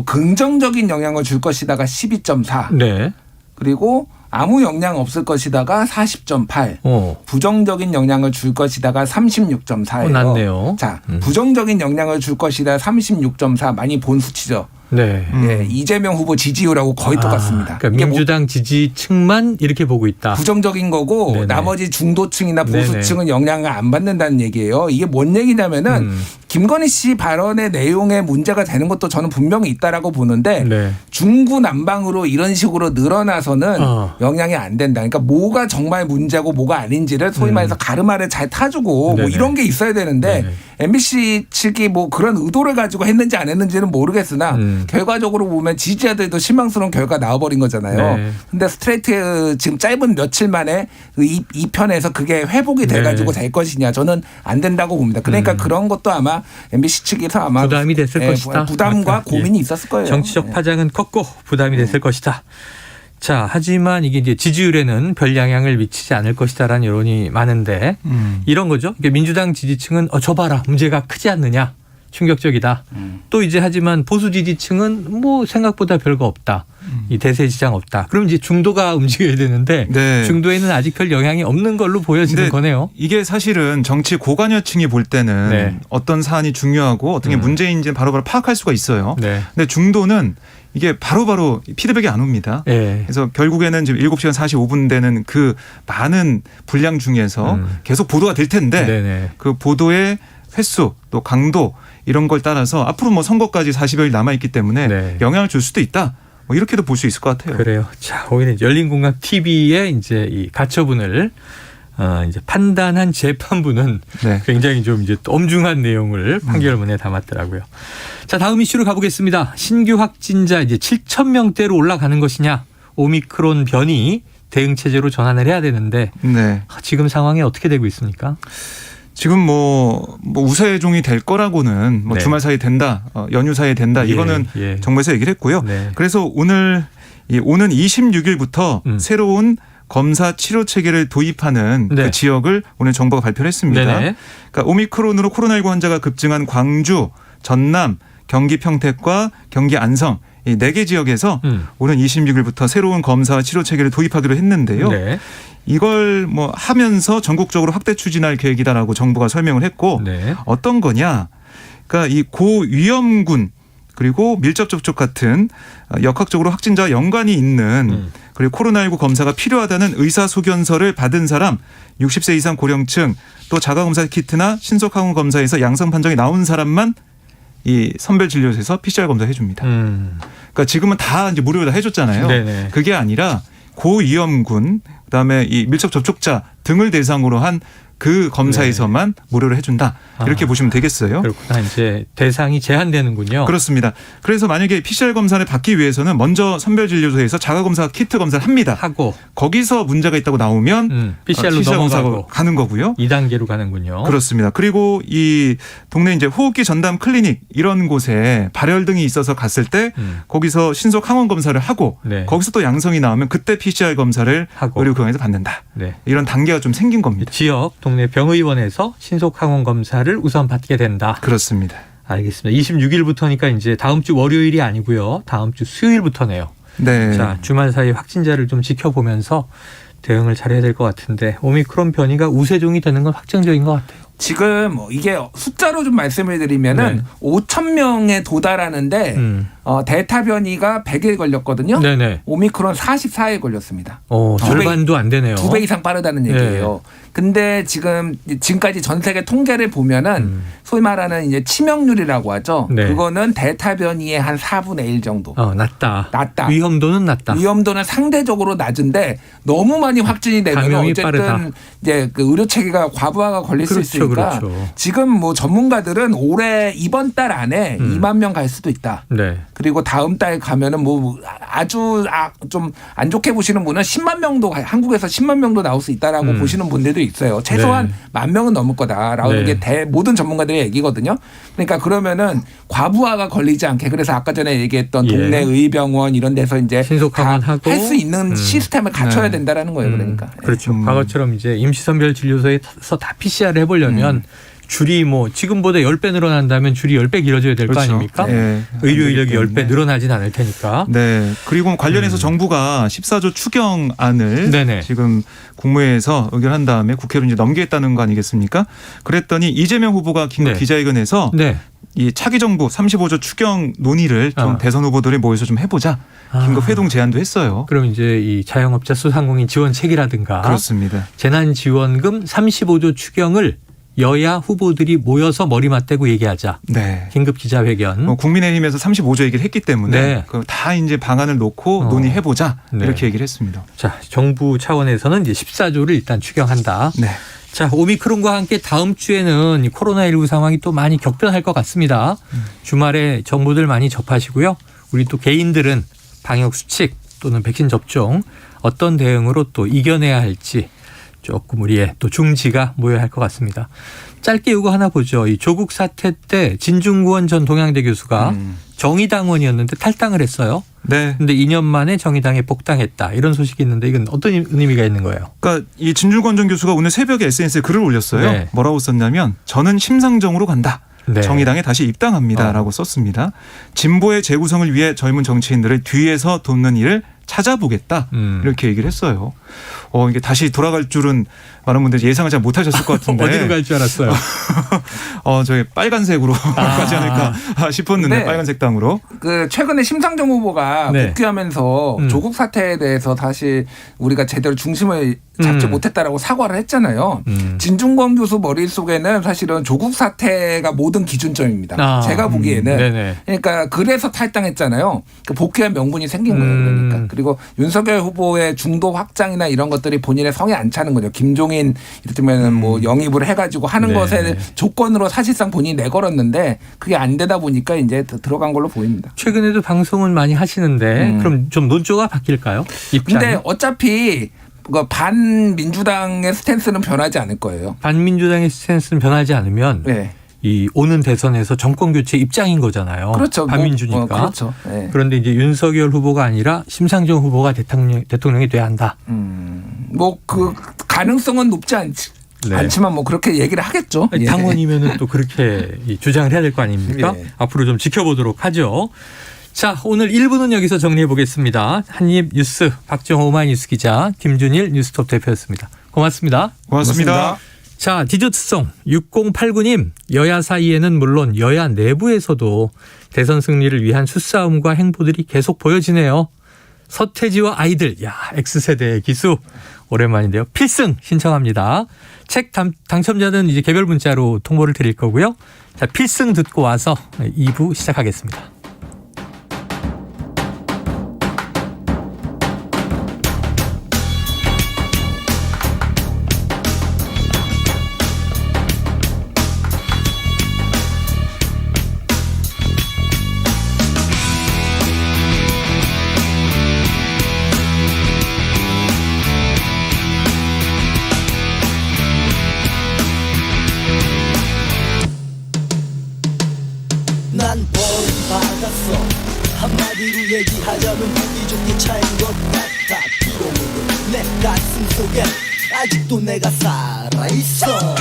긍정적인 영향을 줄 것이다가 12.4. 네. 그리고 아무 영향 없을 것이다가 40.8. 부정적인 영향을 줄 것이다가 36.4예요. 낮네요. 자, 부정적인 영향을 줄 것이다 36.4 많이 본 수치죠. 네. 예, 이재명 후보 지지율하고 거의 똑같습니다. 그러니까 민주당 지지층만 이렇게 보고 있다. 부정적인 거고 네네. 나머지 중도층이나 보수층은 네네. 영향을 안 받는다는 얘기예요. 이게 뭔 얘기냐면은 김건희 씨 발언의 내용에 문제가 되는 것도 저는 분명히 있다라고 보는데 네. 중구난방으로 이런 식으로 늘어나서는 영향이 안 된다. 그러니까 뭐가 정말 문제고 뭐가 아닌지를 소위 말해서 가르마를 잘 타주고 뭐 이런 게 있어야 되는데 네네. MBC 측이 뭐 그런 의도를 가지고 했는지 안 했는지는 모르겠으나 결과적으로 보면 지지자들도 실망스러운 결과 나와버린 거잖아요. 네. 근데 스트레이트 지금 짧은 며칠 만에 이 편에서 그게 회복이 돼가지고 될 것이냐 저는 안 된다고 봅니다. 그러니까 그런 것도 아마 MBC 측에서 아마 부담이 됐을 것이다. 부담과 아까, 고민이 있었을 거예요. 정치적 파장은 컸고 부담이 됐을 것이다. 자, 하지만 이게 이제 지지율에는 별 영향을 미치지 않을 것이다라는 여론이 많은데 이런 거죠. 그러니까 민주당 지지층은 저 봐라 문제가 크지 않느냐. 충격적이다. 또 이제 하지만 보수 지지층은 뭐 생각보다 별거 없다. 이 대세 지장 없다. 그럼 이제 중도가 움직여야 되는데 네. 중도에는 아직 별 영향이 없는 걸로 보여지는 거네요. 이게 사실은 정치 고관여층이 볼 때는 네. 어떤 사안이 중요하고 어떤 게 문제인지 바로바로 파악할 수가 있어요. 네. 근데 중도는 이게 바로바로 피드백이 안 옵니다. 네. 그래서 결국에는 지금 7시간 45분 되는 그 많은 분량 중에서 계속 보도가 될 텐데 네네. 그 보도의 횟수 또 강도 이런 걸 따라서 앞으로 뭐 선거까지 40여일 남아있기 때문에 네. 영향을 줄 수도 있다. 뭐 이렇게도 볼 수 있을 것 같아요. 그래요. 자, 오히려 열린공감 TV의 이제 이 가처분을 이제 판단한 재판부는 네. 굉장히 좀 이제 엄중한 내용을 판결문에 담았더라고요. 자, 다음 이슈로 가보겠습니다. 신규 확진자 이제 7,000명대로 올라가는 것이냐? 오미크론 변이 대응 체제로 전환을 해야 되는데 네. 지금 상황이 어떻게 되고 있습니까? 지금 뭐 우세종이 될 거라고는 뭐 네. 주말 사이에 된다, 연휴 사이에 된다. 이거는 정부에서 얘기를 했고요. 네. 그래서 오는 26일부터 새로운 검사 치료 체계를 도입하는 네. 그 지역을 오늘 정부가 발표를 했습니다. 네네. 그러니까 오미크론으로 코로나19 환자가 급증한 광주, 전남, 경기 평택과 경기 안성 이 4개 지역에서 오는 26일부터 새로운 검사 치료 체계를 도입하기로 했는데요. 네. 이걸 뭐 하면서 전국적으로 확대 추진할 계획이다라고 정부가 설명을 했고 네. 어떤 거냐? 그러니까 이 고위험군 그리고 밀접 접촉 같은 역학적으로 확진자와 연관이 있는 그리고 코로나19 검사가 필요하다는 의사소견서를 받은 사람 60세 이상 고령층 또 자가검사 키트나 신속항원 검사에서 양성 판정이 나온 사람만 이 선별진료소에서 PCR 검사 해줍니다. 그러니까 지금은 다 이제 무료로 다 해줬잖아요. 네네. 그게 아니라 고위험군 그다음에 이 밀접 접촉자 등을 대상으로 한 그 검사에서만 무료로 해준다. 이렇게 보시면 되겠어요. 그렇구나. 이제 대상이 제한되는군요. 그렇습니다. 그래서 만약에 PCR 검사를 받기 위해서는 먼저 선별진료소에서 자가검사 키트 검사를 합니다. 하고 거기서 문제가 있다고 나오면 PCR로 넘어가고 가는 거고요. 2단계로 가는군요. 그렇습니다. 그리고 이 동네 이제 호흡기 전담 클리닉 이런 곳에 발열 등이 있어서 갔을 때 거기서 신속 항원 검사를 하고 네. 거기서 또 양성이 나오면 그때 PCR 검사를 하고. 의료기관에서 받는다. 네. 이런 단계가 좀 생긴 겁니다. 지역 동네 병의원에서 신속항원 검사를 우선 받게 된다. 그렇습니다. 알겠습니다. 26일부터니까 이제 다음 주 월요일이 아니고요. 다음 주 수요일부터네요. 네. 자, 주말 사이 확진자를 좀 지켜보면서 대응을 잘해야 될 것 같은데 오미크론 변이가 우세종이 되는 건 확정적인 것 같아요. 지금 이게 숫자로 좀 말씀을 드리면은 5,000명에 도달하는데 델타 변이가 100일 걸렸거든요. 네네. 오미크론 44일 걸렸습니다. 절반도 안 되네요. 2배 이상 빠르다는 얘기예요. 근데 지금까지 전 세계 통계를 보면은 소위 말하는 이제 치명률이라고 하죠. 네. 그거는 델타 변이의 한 4분의 1 정도. 낮다. 낮다. 위험도는 낮다. 위험도는 상대적으로 낮은데 너무 많이 확진이 되면 감염이 어쨌든 빠르다. 이제 그 의료 체계가 과부하가 걸릴 수 있으니까 그렇죠. 지금 뭐 전문가들은 올해 이번 달 안에 2만 명 갈 수도 있다. 네. 그리고 다음 달 가면은 뭐 아주 좀 안 좋게 보시는 분은 10만 명도 한국에서 10만 명도 나올 수 있다라고 보시는 분들도 있어요. 최소한 네. 10,000명은 넘을 거다라고 네. 이게 모든 전문가들의 얘기거든요. 그러니까 그러면은 과부하가 걸리지 않게 그래서 아까 전에 얘기했던 동네 의병원 이런 데서 이제 신속항원하고 할 수 있는 시스템을 갖춰야 된다라는 거예요. 그러니까. 그렇죠. 과거처럼 이제 임시선별 진료소에서 다 PCR 해보려면 줄이 뭐 지금보다 10배 늘어난다면 줄이 10배 길어져야 될 거 그렇죠. 아닙니까? 네. 의료 인력이 때문에. 10배 늘어나진 않을 테니까. 네. 그리고 관련해서 정부가 14조 추경안을 네네. 지금 국무회에서 의결한 다음에 국회로 이제 넘기겠다는 거 아니겠습니까? 그랬더니 이재명 후보가 긴급 네. 기자회견에서 네. 이 차기 정부 35조 추경 논의를 좀 대선 후보들이 모여서 좀 해보자. 긴급 회동 제안도 했어요. 그럼 이제 이 자영업자 소상공인 지원책이라든가 그렇습니다. 재난지원금 35조 추경을 여야 후보들이 모여서 머리 맞대고 얘기하자. 네. 긴급 기자회견. 국민의힘에서 35조 얘기를 했기 때문에 네. 다 이제 방안을 놓고 논의해보자 이렇게 얘기를 했습니다. 자, 정부 차원에서는 이제 14조를 일단 추경한다. 네. 자, 오미크론과 함께 다음 주에는 코로나19 상황이 또 많이 격변할 것 같습니다. 주말에 정보들 많이 접하시고요. 우리 또 개인들은 방역 수칙 또는 백신 접종 어떤 대응으로 또 이겨내야 할지 조금 우리의 또 중지가 모여야 할 것 같습니다. 짧게 이거 하나 보죠. 이 조국 사태 때 진중권 전 동양대 교수가 정의당원이었는데 탈당을 했어요. 네. 근데 2년 만에 정의당에 복당했다. 이런 소식이 있는데 이건 어떤 의미가 있는 거예요? 그러니까 이 진중권 전 교수가 오늘 새벽에 SNS에 글을 올렸어요. 네. 뭐라고 썼냐면 저는 심상정으로 간다. 네. 정의당에 다시 입당합니다라고 썼습니다. 진보의 재구성을 위해 젊은 정치인들을 뒤에서 돕는 일을 찾아보겠다. 이렇게 얘기를 했어요. 이게 다시 돌아갈 줄은 많은 분들이 예상을 잘 못하셨을 것 같은데. 어디로 갈 줄 알았어요? 저희 빨간색으로 가지 않을까 싶었는데 빨간색 당으로. 그 최근에 심상정 후보가 네. 복귀하면서 조국 사태에 대해서 다시 우리가 제대로 중심을 잡지 못했다라고 사과를 했잖아요. 진중권 교수 머릿속에는 사실은 조국 사태가 모든 기준점입니다. 제가 보기에는. 네네. 그러니까 그래서 탈당했잖아요. 그 복귀한 명분이 생긴 거예요. 그러니까. 그리고 윤석열 후보의 중도 확장이나 이런 것들이 본인의 성에 안 차는 거죠. 김종인 이를테면 뭐 영입을 해가지고 하는 네. 것에 조건으로 사실상 본인이 내걸었는데 그게 안 되다 보니까 이제 들어간 걸로 보입니다. 최근에도 방송은 많이 하시는데 그럼 좀 논조가 바뀔까요? 입장이? 근데 어차피 반민주당의 스탠스는 변하지 않을 거예요. 반민주당의 스탠스는 변하지 않으면 네. 이 오는 대선에서 정권 교체 입장인 거잖아요. 그렇죠. 반민주니까. 그렇죠. 네. 그런데 이제 윤석열 후보가 아니라 심상정 후보가 대통령이 돼야 한다. 뭐 그 가능성은 높지 네. 않지만 뭐 그렇게 얘기를 하겠죠. 아니, 당원이면은 또 그렇게 이 주장을 해야 될 거 아닙니까? 예. 앞으로 좀 지켜보도록 하죠. 자, 오늘 1부는 여기서 정리해 보겠습니다. 한입뉴스 박정호 오마이뉴스 기자, 김준일 뉴스톱 대표였습니다. 고맙습니다. 고맙습니다. 자, 디저트송 6089님, 여야 사이에는 물론 여야 내부에서도 대선 승리를 위한 수싸움과 행보들이 계속 보여지네요. 서태지와 아이들, 야, X세대의 기수 오랜만인데요. 필승 신청합니다. 책 당첨자는 이제 개별 문자로 통보를 드릴 거고요. 자, 필승 듣고 와서 2부 시작하겠습니다. 난 버림받았어. 한마디로 얘기하자면 보기 좋게 차인 것 같아. 비로소 내 가슴 속에 아직도 내가 살아있어.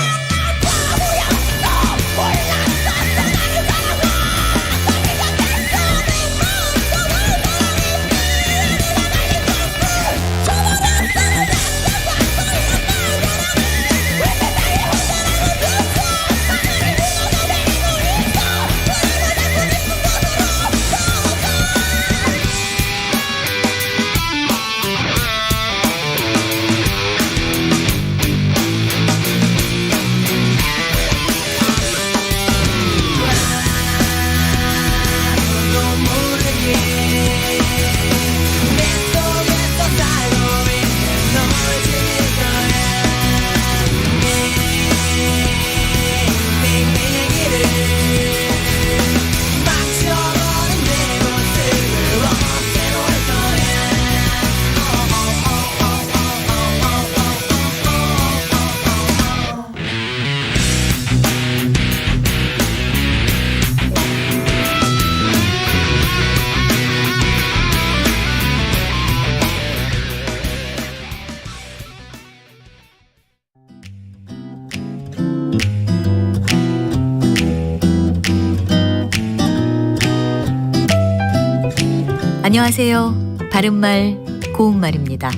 안녕하세요. 바른말 고운말입니다.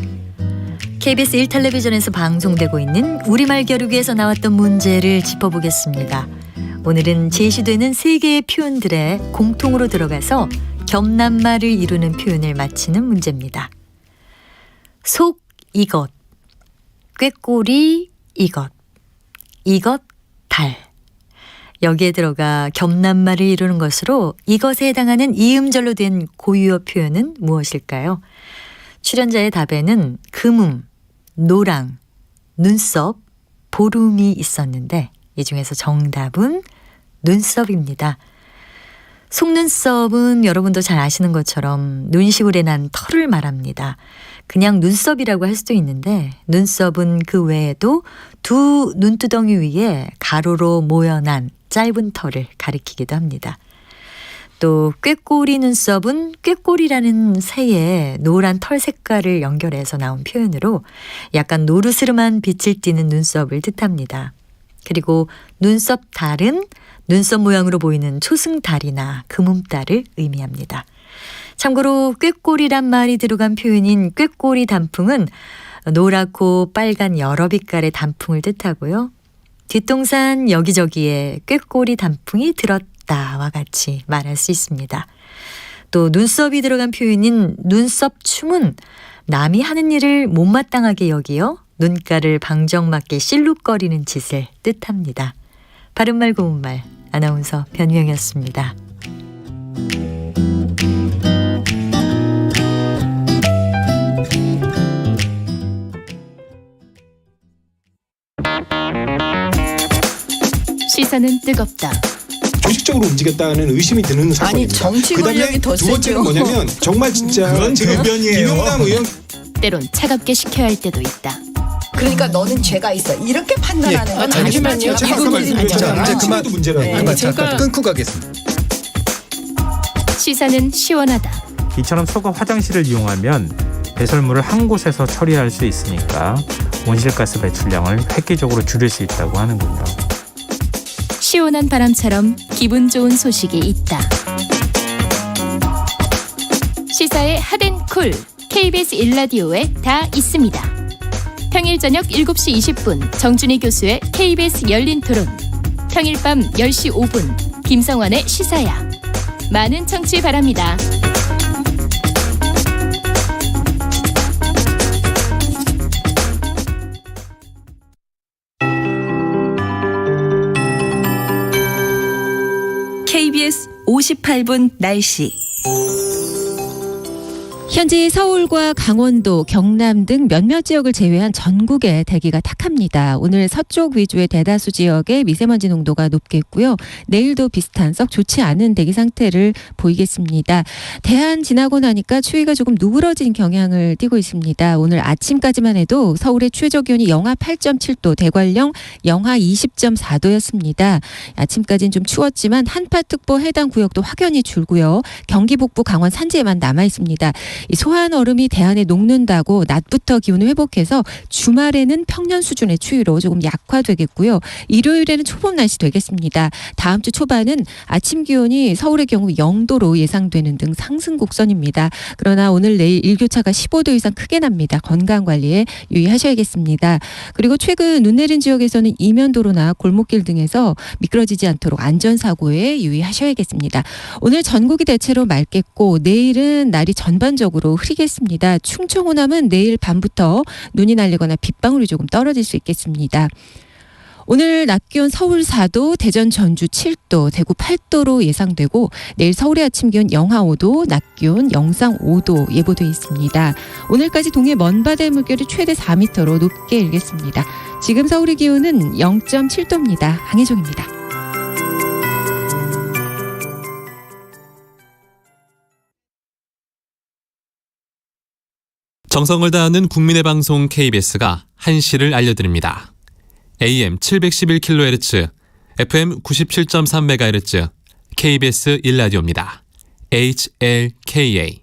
KBS 1텔레비전에서 방송되고 있는 우리말 겨루기에서 나왔던 문제를 짚어보겠습니다. 오늘은 제시되는 3개의 표현들에 공통으로 들어가서 겸낱말을 이루는 표현을 맞히는 문제입니다. 속 이것, 꾀꼬리 이것, 이것 달. 여기에 들어가 겸낱말을 이루는 것으로 이것에 해당하는 이음절로 된 고유어 표현은 무엇일까요? 출연자의 답에는 금음, 노랑, 눈썹, 보름이 있었는데 이 중에서 정답은 눈썹입니다. 속눈썹은 여러분도 잘 아시는 것처럼 눈시울에 난 털을 말합니다. 그냥 눈썹이라고 할 수도 있는데 눈썹은 그 외에도 두 눈두덩이 위에 가로로 모여난 짧은 털을 가리키기도 합니다. 또 꾀꼬리 눈썹은 꾀꼬리라는 새의 노란 털 색깔을 연결해서 나온 표현으로 약간 노르스름한 빛을 띠는 눈썹을 뜻합니다. 그리고 눈썹 달은 눈썹 모양으로 보이는 초승달이나 금음달을 의미합니다. 참고로 꾀꼬리란 말이 들어간 표현인 꾀꼬리 단풍은 노랗고 빨간 여러 빛깔의 단풍을 뜻하고요. 뒷동산 여기저기에 꾀꼬리 단풍이 들었다와 같이 말할 수 있습니다. 또 눈썹이 들어간 표현인 눈썹춤은 남이 하는 일을 못마땅하게 여기어 눈가를 방정맞게 실룩거리는 짓을 뜻합니다. 바른말 고운말 아나운서 변희영이었습니다. 시사는 뜨겁다. 조직적으로 움직였다는 의심이 드는 사건입니다. 아니 정치 권력이 더 세죠. 두 번째는 뭐냐면 정말 진짜 그건 대변이에요. 김용남 의원 때론 차갑게 식혀야 할 때도 있다. 그러니까 너는 죄가 있어. 이렇게 판단하는 건 잠시만요. 이제 그만 문제라고. 제가 끊고 가겠습니다. 시사는 시원하다. 이처럼 소가 화장실을 이용하면 배설물을 한 곳에서 처리할 수 있으니까 온실가스 배출량을 획기적으로 줄일 수 있다고 하는군요. 시원한 바람처럼 기분 좋은 소식이 있다. 시사의 핫앤쿨 KBS 1라디오에 다 있습니다. 평일 저녁 7시 20분 정준희 교수의 KBS 열린 토론, 평일 밤 10시 5분 김성환의 시사야. 많은 청취 바랍니다. KBS 58분 날씨. 현재 서울과 강원도, 경남 등 몇몇 지역을 제외한 전국에 대기가 탁합니다. 오늘 서쪽 위주의 대다수 지역에 미세먼지 농도가 높겠고요. 내일도 비슷한 썩 좋지 않은 대기 상태를 보이겠습니다. 대한 지나고 나니까 추위가 조금 누그러진 경향을 띠고 있습니다. 오늘 아침까지만 해도 서울의 최저 기온이 영하 8.7도, 대관령 영하 20.4도였습니다. 아침까지는 좀 추웠지만 한파특보 해당 구역도 확연히 줄고요. 경기 북부, 강원 산지에만 남아 있습니다. 이 소한 얼음이 대안에 녹는다고 낮부터 기온을 회복해서 주말에는 평년 수준의 추위로 조금 약화되겠고요. 일요일에는 초봄 날씨 되겠습니다. 다음 주 초반은 아침 기온이 서울의 경우 0도로 예상되는 등 상승 곡선입니다. 그러나 오늘 내일 일교차가 15도 이상 크게 납니다. 건강관리에 유의하셔야겠습니다. 그리고 최근 눈 내린 지역에서는 이면도로나 골목길 등에서 미끄러지지 않도록 안전사고에 유의하셔야겠습니다. 오늘 전국이 대체로 맑겠고 내일은 날이 전반적으로 흐리겠습니다. 충청 호남은 내일 밤부터 눈이 날리거나 빗방울이 조금 떨어질 수 있겠습니다. 오늘 낮 기온 서울 4도, 대전 전주 7도, 대구 8도로 예상되고 내일 서울의 아침 기온 영하 5도, 낮 기온 영상 5도 예보돼 있습니다. 오늘까지 동해 먼바다의 물결이 최대 4m로 높게 일겠습니다. 지금 서울의 기온은 0.7도입니다. 강혜종입니다. 정성을 다하는 국민의 방송 KBS가 한시를 알려드립니다. AM 711kHz, FM 97.3MHz, KBS 1라디오입니다. HLKA.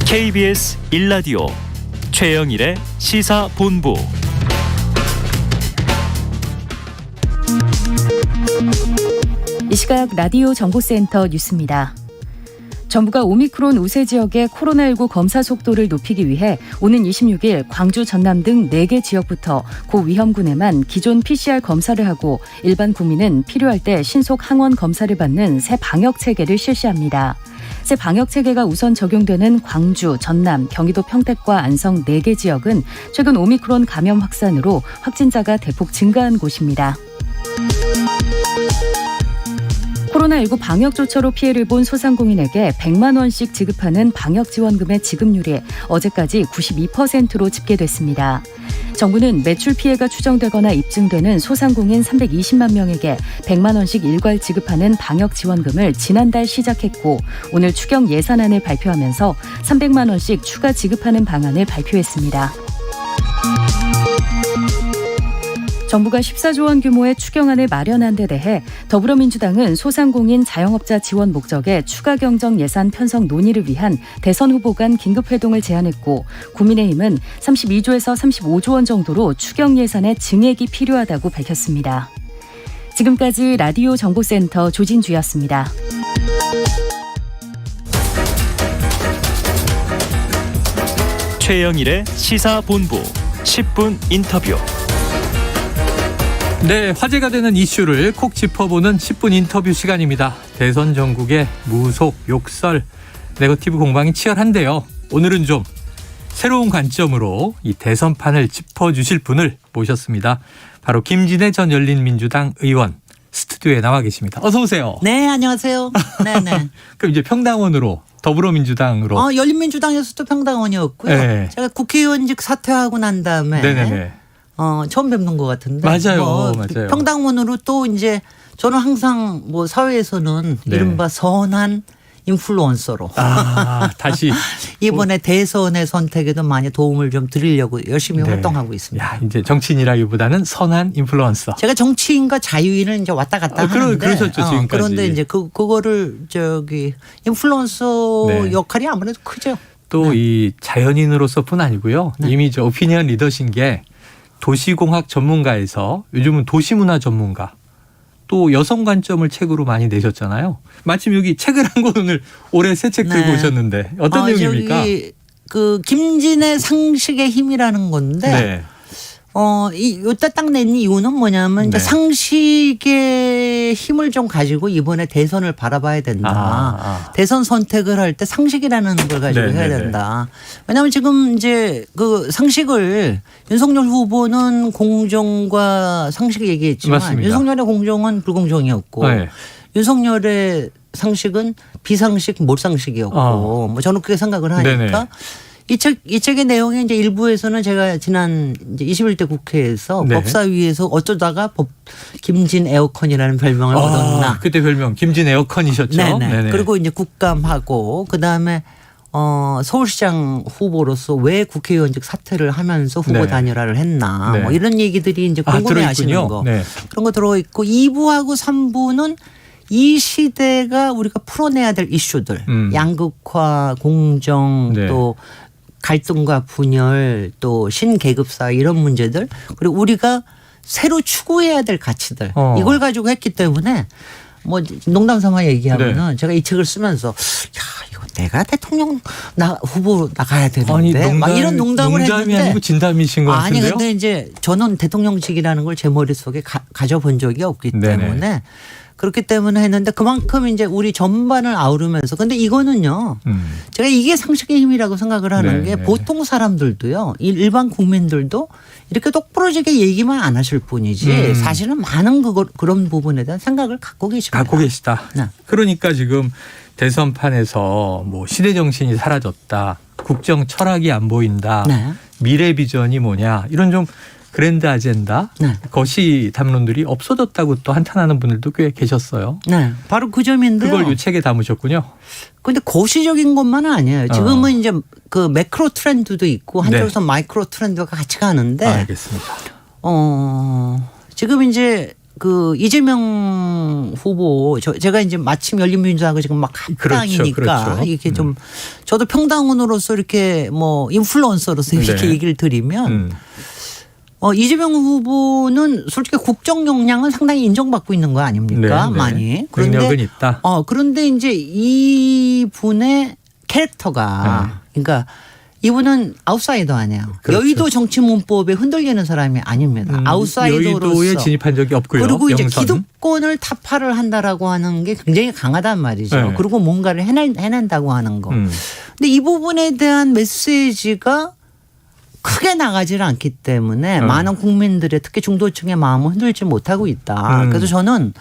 KBS 1라디오 최영일의 시사본부. 이 시각 라디오 정보센터 뉴스입니다. 정부가 오미크론 우세 지역의 코로나19 검사 속도를 높이기 위해 오는 26일 광주, 전남 등 4개 지역부터 고위험군에만 기존 PCR 검사를 하고 일반 국민은 필요할 때 신속 항원 검사를 받는 새 방역 체계를 실시합니다. 새 방역 체계가 우선 적용되는 광주, 전남, 경기도 평택과 안성 4개 지역은 최근 오미크론 감염 확산으로 확진자가 대폭 증가한 곳입니다. 코로나19 방역 조처로 피해를 본 소상공인에게 100만 원씩 지급하는 방역지원금의 지급률이 어제까지 92%로 집계됐습니다. 정부는 매출 피해가 추정되거나 입증되는 소상공인 320만 명에게 100만 원씩 일괄 지급하는 방역지원금을 지난달 시작했고 오늘 추경 예산안을 발표하면서 300만 원씩 추가 지급하는 방안을 발표했습니다. 정부가 14조 원 규모의 추경안을 마련한 데 대해 더불어민주당은 소상공인 자영업자 지원 목적의 추가 경정 예산 편성 논의를 위한 대선 후보 간 긴급회동을 제안했고 국민의힘은 32조에서 35조 원 정도로 추경 예산의 증액이 필요하다고 밝혔습니다. 지금까지 라디오 정보센터 조진주였습니다. 최영일의 시사본부 10분 인터뷰. 네, 화제가 되는 이슈를 콕 짚어보는 10분 인터뷰 시간입니다. 대선 전국의 무속, 욕설, 네거티브 공방이 치열한데요. 오늘은 좀 새로운 관점으로 이 대선판을 짚어주실 분을 모셨습니다. 바로 김진애 전 열린민주당 의원 스튜디오에 나와 계십니다. 어서 오세요. 네, 안녕하세요. 네네. 그럼 이제 평당원으로 더불어민주당으로. 열린민주당에서도 평당원이었고요. 네. 제가 국회의원직 사퇴하고 난 다음에 네네네. 처음 뵙는 것 같은데. 맞아요. 맞아요. 평당원으로 또 이제 저는 항상 뭐 사회에서는 네. 이른바 선한 인플루언서로. 다시. 이번에 대선의 선택에도 많이 도움을 좀 드리려고 열심히 활동하고 있습니다. 야, 이제 정치인이라기보다는 선한 인플루언서. 제가 정치인과 자유인은 이제 왔다 갔다 하는데. 그러셨죠, 지금까지. 그런데 이제 그거를 인플루언서 네. 역할이 아무래도 크죠. 또 이 자연인으로서뿐 아니고요. 이미 저 오피니언 리더신 게 도시공학 전문가에서 요즘은 도시문화 전문가, 또 여성 관점을 책으로 많이 내셨잖아요. 마침 여기 책을 한 권 오늘 올해 새 책 들고 오셨는데 어떤 내용입니까? 그 김진애 상식의 힘이라는 건데 네. 이따 딱 낸 이유는 뭐냐면 이제 상식의 힘을 좀 가지고 이번에 대선을 바라봐야 된다. 대선 선택을 할 때 상식이라는 걸 가지고 해야 된다. 왜냐하면 지금 이제 그 상식을 윤석열 후보는 공정과 상식 얘기했지만 맞습니다. 윤석열의 공정은 불공정이었고 윤석열의 상식은 비상식, 몰상식이었고 뭐 저는 그렇게 생각을 하니까. 네네. 이 책의 내용이 이제 일부에서는 제가 지난 이제 21대 국회에서 법사위에서 어쩌다가 김진 에어컨이라는 별명을 얻었나. 그때 별명 김진 에어컨이셨죠. 네네. 그리고 이제 국감하고 그다음에 서울시장 후보로서 왜 국회의원직 사퇴를 하면서 후보 단일화를 했나. 뭐 이런 얘기들이 이제 궁금해하시는 거. 그런 거 들어있고 2부하고 3부는 이 시대가 우리가 풀어내야 될 이슈들. 양극화, 공정 또 갈등과 분열 또 신계급사 이런 문제들 그리고 우리가 새로 추구해야 될 가치들 이걸 가지고 했기 때문에 뭐 농담 삼아 얘기하면은 제가 이 책을 쓰면서 야 이거 내가 대통령 후보 나가야 되는데 막 이런 농담을 농담이 했는데 아니고 진담이신 것 같은데요. 아니 근데 이제 저는 대통령직이라는 걸 제 머릿속에 가져본 적이 없기 때문에 그렇기 때문에 했는데 그만큼 이제 우리 전반을 아우르면서 근데 이거는요. 제가 이게 상식의 힘이라고 생각을 하는 게 보통 사람들도요. 일반 국민들도 이렇게 똑부러지게 얘기만 안 하실 뿐이지 사실은 많은 그런 부분에 대한 생각을 갖고 계십니다. 갖고 계시다. 그러니까 지금 대선판에서 뭐 시대 정신이 사라졌다. 국정 철학이 안 보인다. 미래 비전이 뭐냐. 이런 좀 그랜드 아젠다, 거시 담론들이 없어졌다고 또 한탄하는 분들도 꽤 계셨어요. 네, 바로 그 점인데요. 그걸 이 책에 담으셨군요. 그런데 거시적인 것만은 아니에요. 지금은 이제 그 매크로 트렌드도 있고 한쪽에서 마이크로 트렌드가 같이 가는데. 알겠습니다. 지금 이제 그 이재명 후보 제가 이제 마침 열린민주당하고 지금 막 합당이니까 그렇죠. 이렇게 좀 저도 평당원으로서 이렇게 뭐 인플루언서로서 이렇게 네. 얘기를 드리면 이재명 후보는 솔직히 국정 역량은 상당히 인정받고 있는 거 아닙니까? 네, 많이. 능력은 있다. 그런데 이제 이분의 캐릭터가 그러니까 이분은 아웃사이더 아니에요. 그렇죠. 여의도 정치 문법에 흔들리는 사람이 아닙니다. 아웃사이더로서. 여의도에 진입한 적이 없고요. 그리고 이제 영선. 기득권을 타파를 한다라고 하는 게 굉장히 강하단 말이죠. 네. 그리고 뭔가를 해낸다고 하는 거. 근데 이 부분에 대한 메시지가 크게 나가지를 않기 때문에 많은 국민들의 특히 중도층의 마음을 흔들지 못하고 있다. 그래서 저는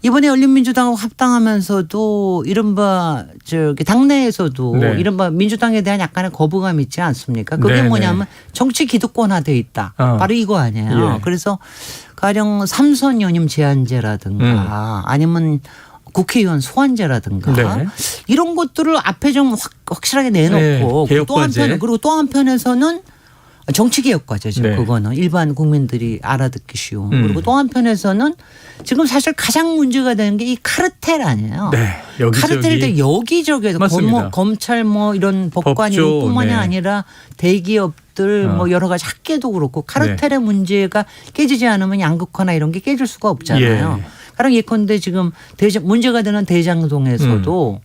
이번에 열린민주당하고 합당하면서도 이른바 저기 당내에서도 네. 이른바 민주당에 대한 약간의 거부감 있지 않습니까? 그게 네네. 뭐냐면 정치 기득권화돼 있다. 바로 이거 아니에요. 예. 그래서 가령 삼선 연임 제한제라든가 아니면 국회의원 소환제라든가 네. 이런 것들을 앞에 좀 확실하게 내놓고 네. 또 한편 그리고 또 한편에서는 정치개혁 과제죠. 네. 그거는 일반 국민들이 알아듣기 쉬운. 그리고 또 한편에서는 지금 사실 가장 문제가 되는 게 이 카르텔 아니에요. 네. 카르텔들 여기저기에서 맞습니다. 검찰 뭐 이런 법관뿐만이 네. 아니라 대기업들 뭐 여러 가지 학계도 그렇고 카르텔의 네. 문제가 깨지지 않으면 양극화나 이런 게 깨질 수가 없잖아요. 예. 가령 예컨대 지금 문제가 되는 대장동에서도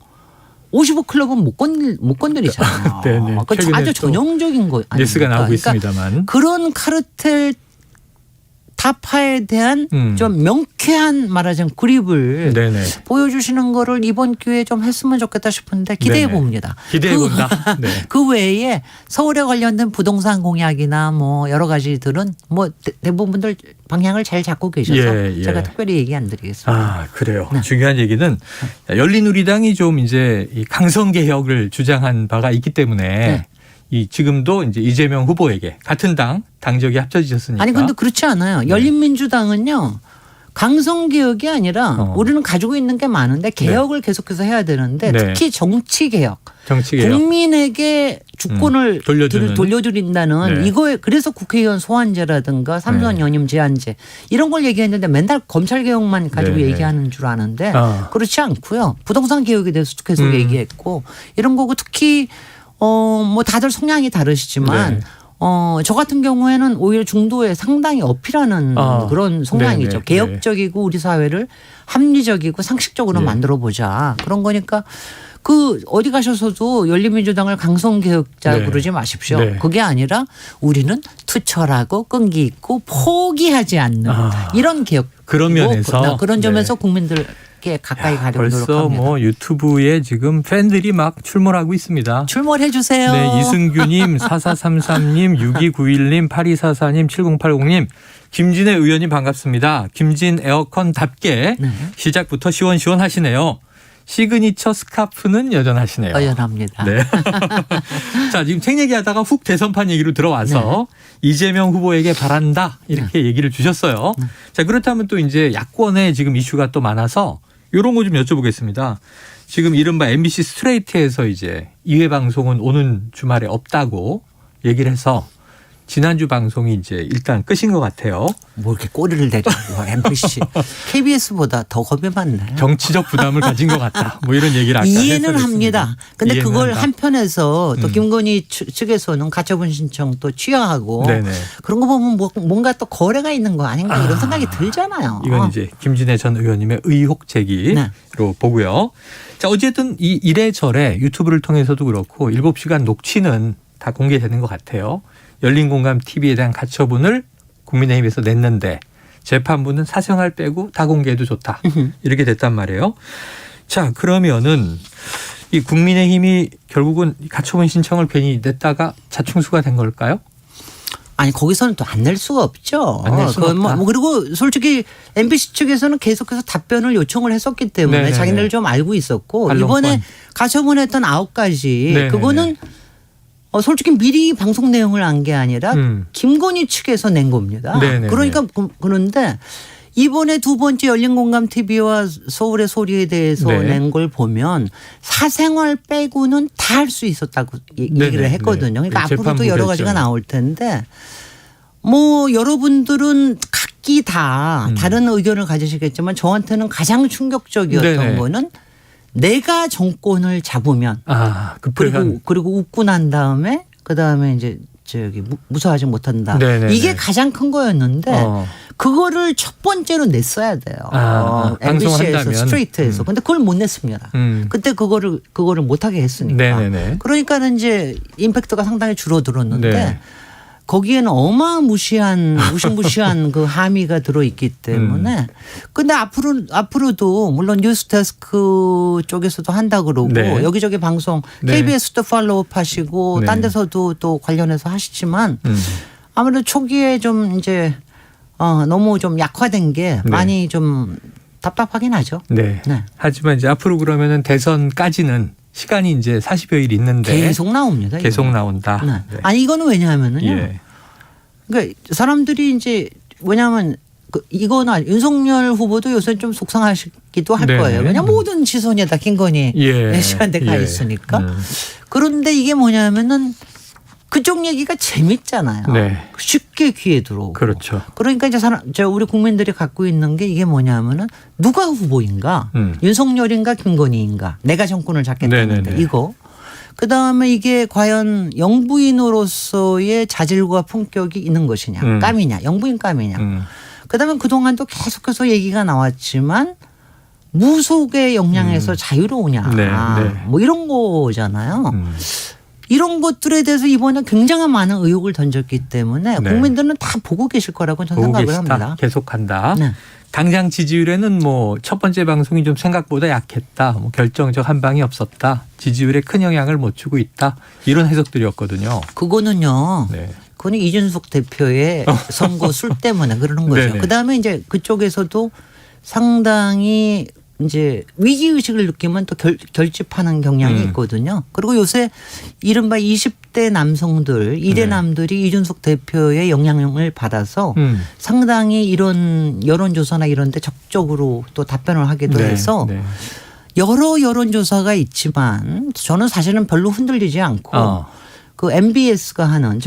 55클럽은 못 건드리잖아요. 네네. 그 아주 전형적인 거 아닙니까? 뉴스가 나오고 그러니까 있습니다만. 그런 카르텔 타파에 대한 좀 명쾌한 말하자면 그립을 네네. 보여주시는 거를 이번 기회에 좀 했으면 좋겠다 싶은데 기대해 봅니다. 기대해 본다. 네. 그 외에 서울에 관련된 부동산 공약이나 뭐 여러 가지들은 뭐 대부분들 방향을 잘 잡고 계셔서 예. 제가 특별히 얘기 안 드리겠습니다. 아, 그래요. 중요한 얘기는 열린우리당이 좀 이제 이 강성 개혁을 주장한 바가 있기 때문에 이 지금도 이제 이재명 후보에게 같은 당적이 합쳐지셨으니까. 아니 근데 그렇지 않아요. 열린민주당은요. 강성개혁이 아니라 우리는 가지고 있는 게 많은데 개혁을 계속해서 해야 되는데 특히 정치개혁. 국민에게 주권을 돌려드린다는 이거에 그래서 국회의원 소환제라든가 삼선 연임 제한제 이런 걸 얘기했는데 맨날 검찰 개혁만 가지고 얘기하는 줄 아는데 그렇지 않고요. 부동산 개혁에 대해서도 계속 얘기했고 이런 거고 특히 뭐 다들 성향이 다르시지만 저 같은 경우에는 오히려 중도에 상당히 어필하는 그런 성향이죠. 개혁적이고 우리 사회를 합리적이고 상식적으로 만들어 보자. 그런 거니까 그 어디 가셔서도 열린민주당을 강성개혁자 그러지 마십시오. 그게 아니라 우리는 투철하고 끈기 있고 포기하지 않는 이런 개혁. 그런 면에서 그런 점에서 국민들께 가까이 가려고 벌써 노력합니다. 뭐 유튜브에 지금 팬들이 막 출몰하고 있습니다. 출몰해 주세요. 네, 이승규님, 4433님, 6291님, 8244님, 7080님, 김진애 의원님 반갑습니다. 김진 에어컨답게 시작부터 시원시원하시네요. 시그니처 스카프는 여전하시네요. 여전합니다. 네. 자, 지금 책 얘기하다가 훅 대선판 얘기로 들어와서 이재명 후보에게 바란다 이렇게 얘기를 주셨어요. 자, 그렇다면 또 이제 야권에 지금 이슈가 또 많아서 이런 거 좀 여쭤보겠습니다. 지금 이른바 MBC 스트레이트에서 이제 2회 방송은 오는 주말에 없다고 얘기를 해서 지난주 방송이 이제 일단 끝인 것 같아요. 뭐 이렇게 꼬리를 내리고 MBC, KBS보다 더 겁이 많네. 정치적 부담을 가진 것 같다. 뭐 이런 얘기를 아까 이해는 합니다. 근데 그걸 한다. 한편에서 또 김건희 측에서는 가처분 신청 또 취하하고 그런 거 보면 뭔가 또 거래가 있는 거 아닌가 이런 생각이 들잖아요. 이건 이제 김진애 전 의원님의 의혹 제기로 보고요. 자, 어쨌든 이 이래저래 유튜브를 통해서도 그렇고 7시간 녹취는 다 공개되는 것 같아요. 열린공감 TV에 대한 가처분을 국민의힘에서 냈는데 재판부는 사생활 빼고 다 공개해도 좋다. 이렇게 됐단 말이에요. 자, 그러면은 이 국민의힘이 결국은 가처분 신청을 괜히 냈다가 자충수가 된 걸까요? 아니 거기서는 또 안 낼 수가 없죠. 안 낼 수가 없다. 뭐 그리고 솔직히 MBC 측에서는 계속해서 답변을 요청을 했었기 때문에 네네네. 자기네를 좀 알고 있었고 반론권. 이번에 가처분했던 9가지 네네네. 그거는 솔직히 미리 방송 내용을 안 게 아니라 김건희 측에서 낸 겁니다. 네네네. 그러니까 그런데 이번에 두 번째 열린공감 TV와 서울의 소리에 대해서 낸 걸 보면 사생활 빼고는 다 할 수 있었다고 얘기를 했거든요. 그러니까 앞으로도 여러 가지가 나올 텐데 뭐 여러분들은 각기 다 다른 의견을 가지시겠지만 저한테는 가장 충격적이었던 네네. 거는 내가 정권을 잡으면 그리고 웃고 난 다음에 그다음에 이제 무서워하지 못한다. 네네네. 이게 가장 큰 거였는데 그거를 첫 번째로 냈어야 돼요. MBC에서 스트레이트에서. 근데 그걸 못 냈습니다. 그때 그거를 못하게 했으니까. 네네네. 그러니까는 이제 임팩트가 상당히 줄어들었는데 네. 거기에는 무시무시한 그 함의가 들어있기 때문에 근데 앞으로도 물론 뉴스데스크 쪽에서도 한다 그러고 네. 여기저기 방송 네. KBS도 팔로우업 하시고 네. 딴 데서도 또 관련해서 하시지만 아무래도 초기에 좀 이제 너무 좀 약화된 게 네. 많이 좀 답답하긴 하죠. 네. 네. 하지만 이제 앞으로 그러면은 대선까지는 시간이 이제 40여일 있는데 계속 나옵니다. 계속 이거는. 나온다. 네. 아니 이거는 왜냐하면은요. 예. 그러니까 사람들이 이제 뭐냐면 이거나 윤석열 후보도 요새 좀 속상하시기도 할 네네. 거예요. 왜냐 모든 시선이 다 김건희 씨한테 가 있으니까. 그런데 이게 뭐냐면은 그쪽 얘기가 재밌잖아요. 네. 쉽게 귀에 들어오고. 그렇죠. 그러니까 이제 우리 국민들이 갖고 있는 게 이게 뭐냐면은 누가 후보인가, 윤석열인가, 김건희인가, 내가 정권을 잡겠다는데 네네네. 이거. 그 다음에 이게 과연 영부인으로서의 자질과 품격이 있는 것이냐, 깜이냐, 영부인 깜이냐. 그 다음에 그동안도 계속해서 얘기가 나왔지만 무속의 영향에서 자유로우냐, 네, 네. 뭐 이런 거잖아요. 이런 것들에 대해서 이번에 굉장히 많은 의혹을 던졌기 때문에 네. 국민들은 다 보고 계실 거라고 저는 보고 생각을 계시다. 합니다. 계속한다. 네. 당장 지지율에는 뭐 첫 번째 방송이 좀 생각보다 약했다. 뭐 결정적 한 방이 없었다. 지지율에 큰 영향을 못 주고 있다. 이런 해석들이었거든요. 그거는요. 네. 그건 이준석 대표의 선거 술 때문에 그러는 거죠. 네네. 그다음에 이제 그쪽에서도 상당히 이제 위기의식을 느끼면 또 결집하는 경향이 있거든요. 그리고 요새 이른바 20대 남성들, 이대남들이 이준석 대표의 영향을 받아서 상당히 이런 여론조사나 이런 데 적극적으로 또 답변을 하기도 해서 여러 여론조사가 있지만 저는 사실은 별로 흔들리지 않고 그 MBS가 하는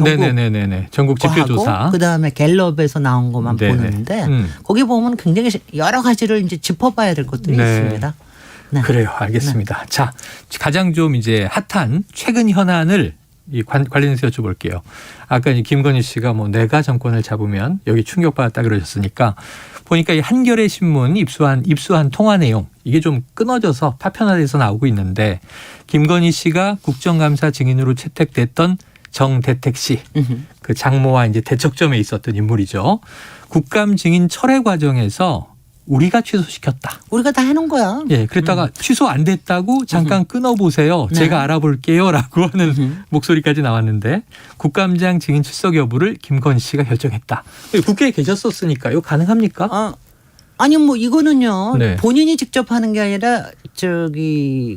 전국 지표조사, 그 다음에 갤럽에서 나온 것만 보는데 거기 보면 굉장히 여러 가지를 이제 짚어봐야 될 것들이 있습니다. 네. 그래요, 알겠습니다. 자, 가장 좀 이제 핫한 최근 현안을 관련해서 여쭤볼게요. 아까 김건희 씨가 뭐 내가 정권을 잡으면 여기 충격받았다 그러셨으니까 보니까 이 한겨레 신문 입수한 통화 내용 이게 좀 끊어져서 파편화돼서 나오고 있는데 김건희 씨가 국정감사 증인으로 채택됐던 정대택 씨, 그 장모와 이제 대척점에 있었던 인물이죠. 국감 증인 철회 과정에서 우리가 취소시켰다. 우리가 다 해놓은 거야. 예, 그랬다가 취소 안 됐다고 잠깐 끊어보세요. 제가 알아볼게요라고 하는 목소리까지 나왔는데 국감장 증인 출석 여부를 김건희 씨가 결정했다. 국회에 계셨었으니까요. 가능합니까? 아니 뭐 이거는요. 네. 본인이 직접 하는 게 아니라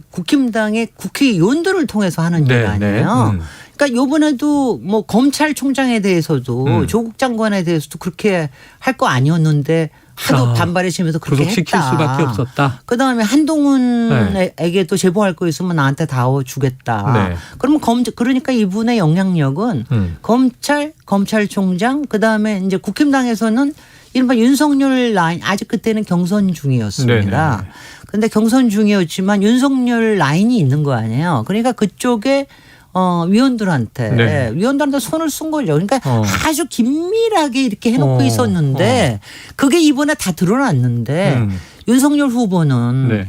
국힘당의 국회의원들을 통해서 하는 일 아니에요. 그러니까 이번에도 뭐 검찰총장에 대해서도 조국 장관에 대해서도 그렇게 할 거 아니었는데 하도 반발해지면서 그렇게 구속시킬 했다. 수밖에 없었다. 그다음에 한동훈에게도 제보할 거 있으면 나한테 다 주겠다. 네. 그러면 그러니까 이분의 영향력은 검찰총장 그다음에 이제 국힘당에서는 이른바 윤석열 라인 아직 그때는 경선 중이었습니다. 그런데 경선 중이었지만 윤석열 라인이 있는 거 아니에요. 그러니까 그쪽에 위원들한테 손을 쓴 거죠. 그러니까 아주 긴밀하게 이렇게 해놓고 있었는데 그게 이번에 다 드러났는데 윤석열 후보는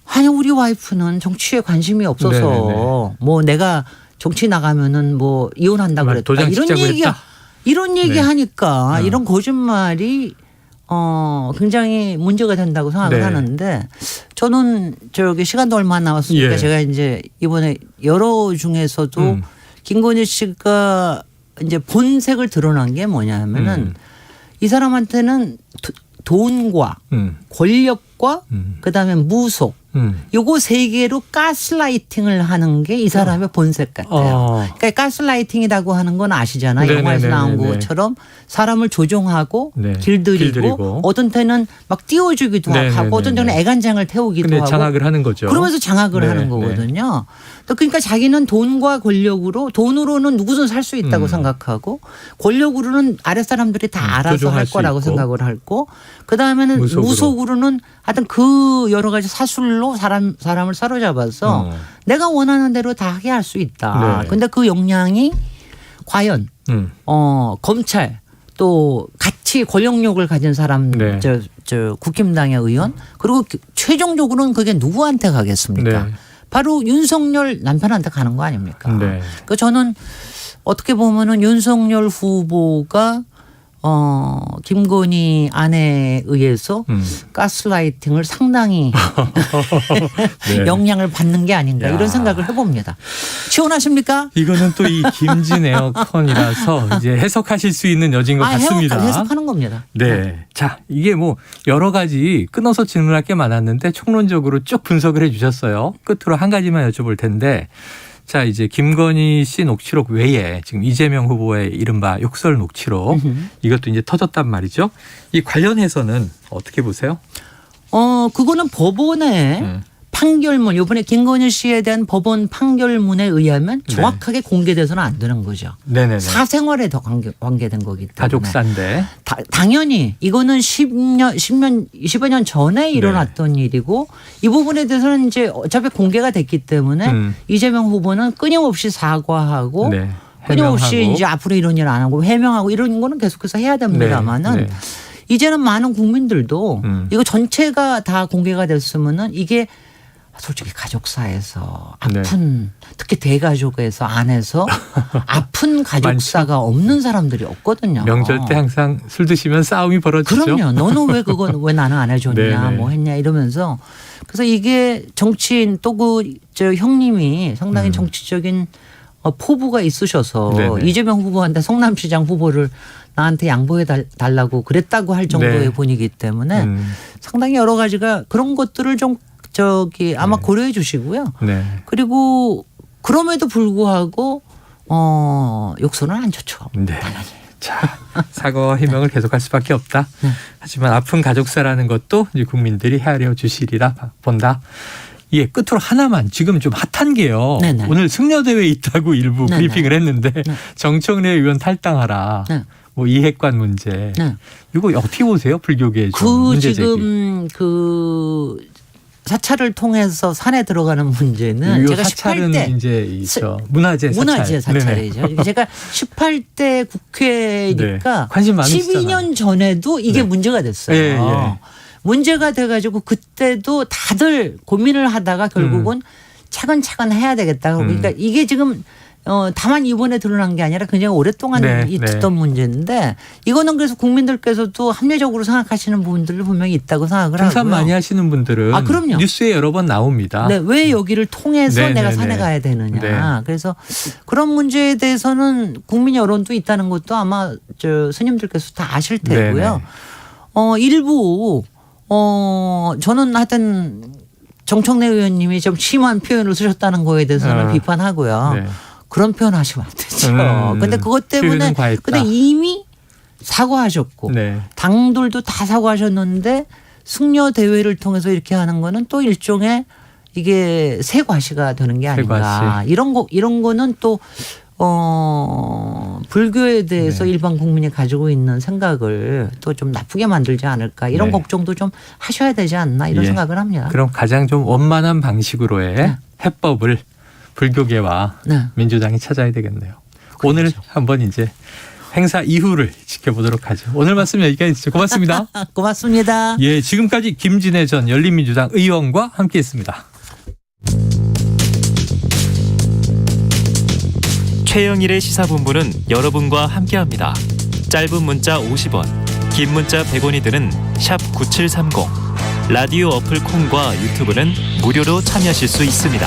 아니 우리 와이프는 정치에 관심이 없어서 뭐 내가 정치 나가면은 뭐 이혼한다 그랬다 이런 얘기 하니까 이런 거짓말이 굉장히 문제가 된다고 생각을 하는데 저는 시간도 얼마 안 남았으니까 제가 이제 이번에 여러 중에서도 김건희 씨가 이제 본색을 드러난 게 뭐냐면은 이 사람한테는 돈과 권력과 그다음에 무속 요거 세 개로 가스라이팅을 하는 게 이 사람의 본색 같아요. 그러니까 가스라이팅이라고 하는 건 아시잖아요. 영화에서 나온 것처럼 사람을 조종하고 길들이고 어떤 때는 막 띄워주기도 하고 어떤 때는 애간장을 태우기도 하고 장악을 하는 거죠. 그러면서 장악을 하는 거거든요. 그러니까 자기는 돈과 권력으로 돈으로는 누구든 살 수 있다고 생각하고 권력으로는 아랫 사람들이 다 알아서 할 거라고 생각을 하고 그다음에는 무속으로는 하여튼 그 여러 가지 사술로 사람을 사로잡아서 내가 원하는 대로 다 하게 할 수 있다. 근데 그 역량이 과연 검찰 또 같이 권력력을 가진 사람 저 국힘당의 의원 그리고 최종적으로는 그게 누구한테 가겠습니까? 바로 윤석열 남편한테 가는 거 아닙니까? 그 저는 어떻게 보면은 윤석열 후보가 김건희 아내에 의해서 가스라이팅을 상당히 영향을 받는 게 아닌가 이런 생각을 해봅니다. 시원하십니까? 이거는 또 이 김진 에어컨이라서 이제 해석하실 수 있는 여지인 것 같습니다. 해석하는 겁니다. 네. 자, 이게 뭐 여러 가지 끊어서 질문할 게 많았는데 총론적으로 쭉 분석을 해 주셨어요. 끝으로 한 가지만 여쭤볼 텐데 자, 이제 김건희 씨 녹취록 외에 지금 이재명 후보의 이른바 욕설 녹취록 이것도 이제 터졌단 말이죠. 이 관련해서는 어떻게 보세요? 그거는 법원의 판결문 이번에 김건희 씨에 대한 법원 판결문에 의하면 정확하게 공개돼서는 안 되는 거죠. 사생활에 더 관계된 거기 때문에. 가족사인데. 당연히 이거는 20여 년 전에 일어났던 일이고 이 부분에 대해서는 이제 어차피 공개가 됐기 때문에 이재명 후보는 끊임없이 사과하고 끊임없이 이제 앞으로 이런 일 안 하고 해명하고 이런 거는 계속해서 해야 됩니다만은 이제는 많은 국민들도 이거 전체가 다 공개가 됐으면은 이게 솔직히 가족사에서 아픈 특히 대가족에서 안에서 아픈 가족사가 없는 사람들이 없거든요. 명절 때 항상 술 드시면 싸움이 벌어지죠. 그럼요. 너는 왜 그건 왜 나는 안 해줬냐 뭐 했냐 이러면서 그래서 이게 정치인 또 저 형님이 상당히 정치적인 포부가 있으셔서 이재명 후보한테 성남시장 후보를 나한테 양보해 달라고 그랬다고 할 정도의 분이기 때문에 상당히 여러 가지가 그런 것들을 좀 아마 고려해 주시고요. 그리고 그럼에도 불구하고 욕설은 안 좋죠. 자, 사과와 해명을 계속할 수밖에 없다. 하지만 아픈 가족사라는 것도 이제 국민들이 헤아려 주시리라 본다. 예, 끝으로 하나만 지금 좀 핫한 게요. 오늘 승려대회에 있다고 일부 브리핑을 했는데 정청래 의원 탈당하라. 뭐 이핵관 문제. 이거 어떻게 보세요? 불교계의 문제 제기. 지금 사찰을 통해서 산에 들어가는 문제는 제가 사찰은 18대 이제 있죠. 문화재 사찰이죠. 제가 18대 국회니까 관심 많으시잖아요. 12년 전에도 이게 문제가 됐어요. 문제가 돼가지고 그때도 다들 고민을 하다가 결국은 차근차근 해야 되겠다. 그러니까 이게 지금 다만 이번에 드러난 게 아니라 굉장히 오랫동안 있었던 문제인데 이거는 그래서 국민들께서도 합리적으로 생각하시는 부분들도 분명히 있다고 생각을 하고요. 등산 많이 하시는 분들은 그럼요. 뉴스에 여러 번 나옵니다. 왜 여기를 통해서 내가 산에 가야 되느냐. 그래서 그런 문제에 대해서는 국민 여론도 있다는 것도 아마 스님들께서 다 아실 테고요. 일부 저는 하여튼 정청래 의원님이 좀 심한 표현을 쓰셨다는 거에 대해서는 비판하고요. 그런 표현 하시면 안 되죠. 근데 그것 때문에 근데 이미 사과하셨고 당들도 다 사과하셨는데 승려 대회를 통해서 이렇게 하는 거는 또 일종의 이게 새 과시가 되는 게 아닌가. 이런 거는 또 불교에 대해서 일반 국민이 가지고 있는 생각을 또 좀 나쁘게 만들지 않을까 이런 걱정도 좀 하셔야 되지 않나 이런 생각을 합니다. 그럼 가장 좀 원만한 방식으로의 해법을 불교계와 민주당이 찾아야 되겠네요. 그렇죠. 오늘 한번 이제 행사 이후를 지켜보도록 하죠. 오늘 말씀 여기까지 고맙습니다. 고맙습니다. 예, 지금까지 김진애 전 열린민주당 의원과 함께했습니다. 최영일의 시사본부는 여러분과 함께합니다. 짧은 문자 50원, 긴 문자 100원이 드는 샵 9730. 라디오 어플 콩과 유튜브는 무료로 참여하실 수 있습니다.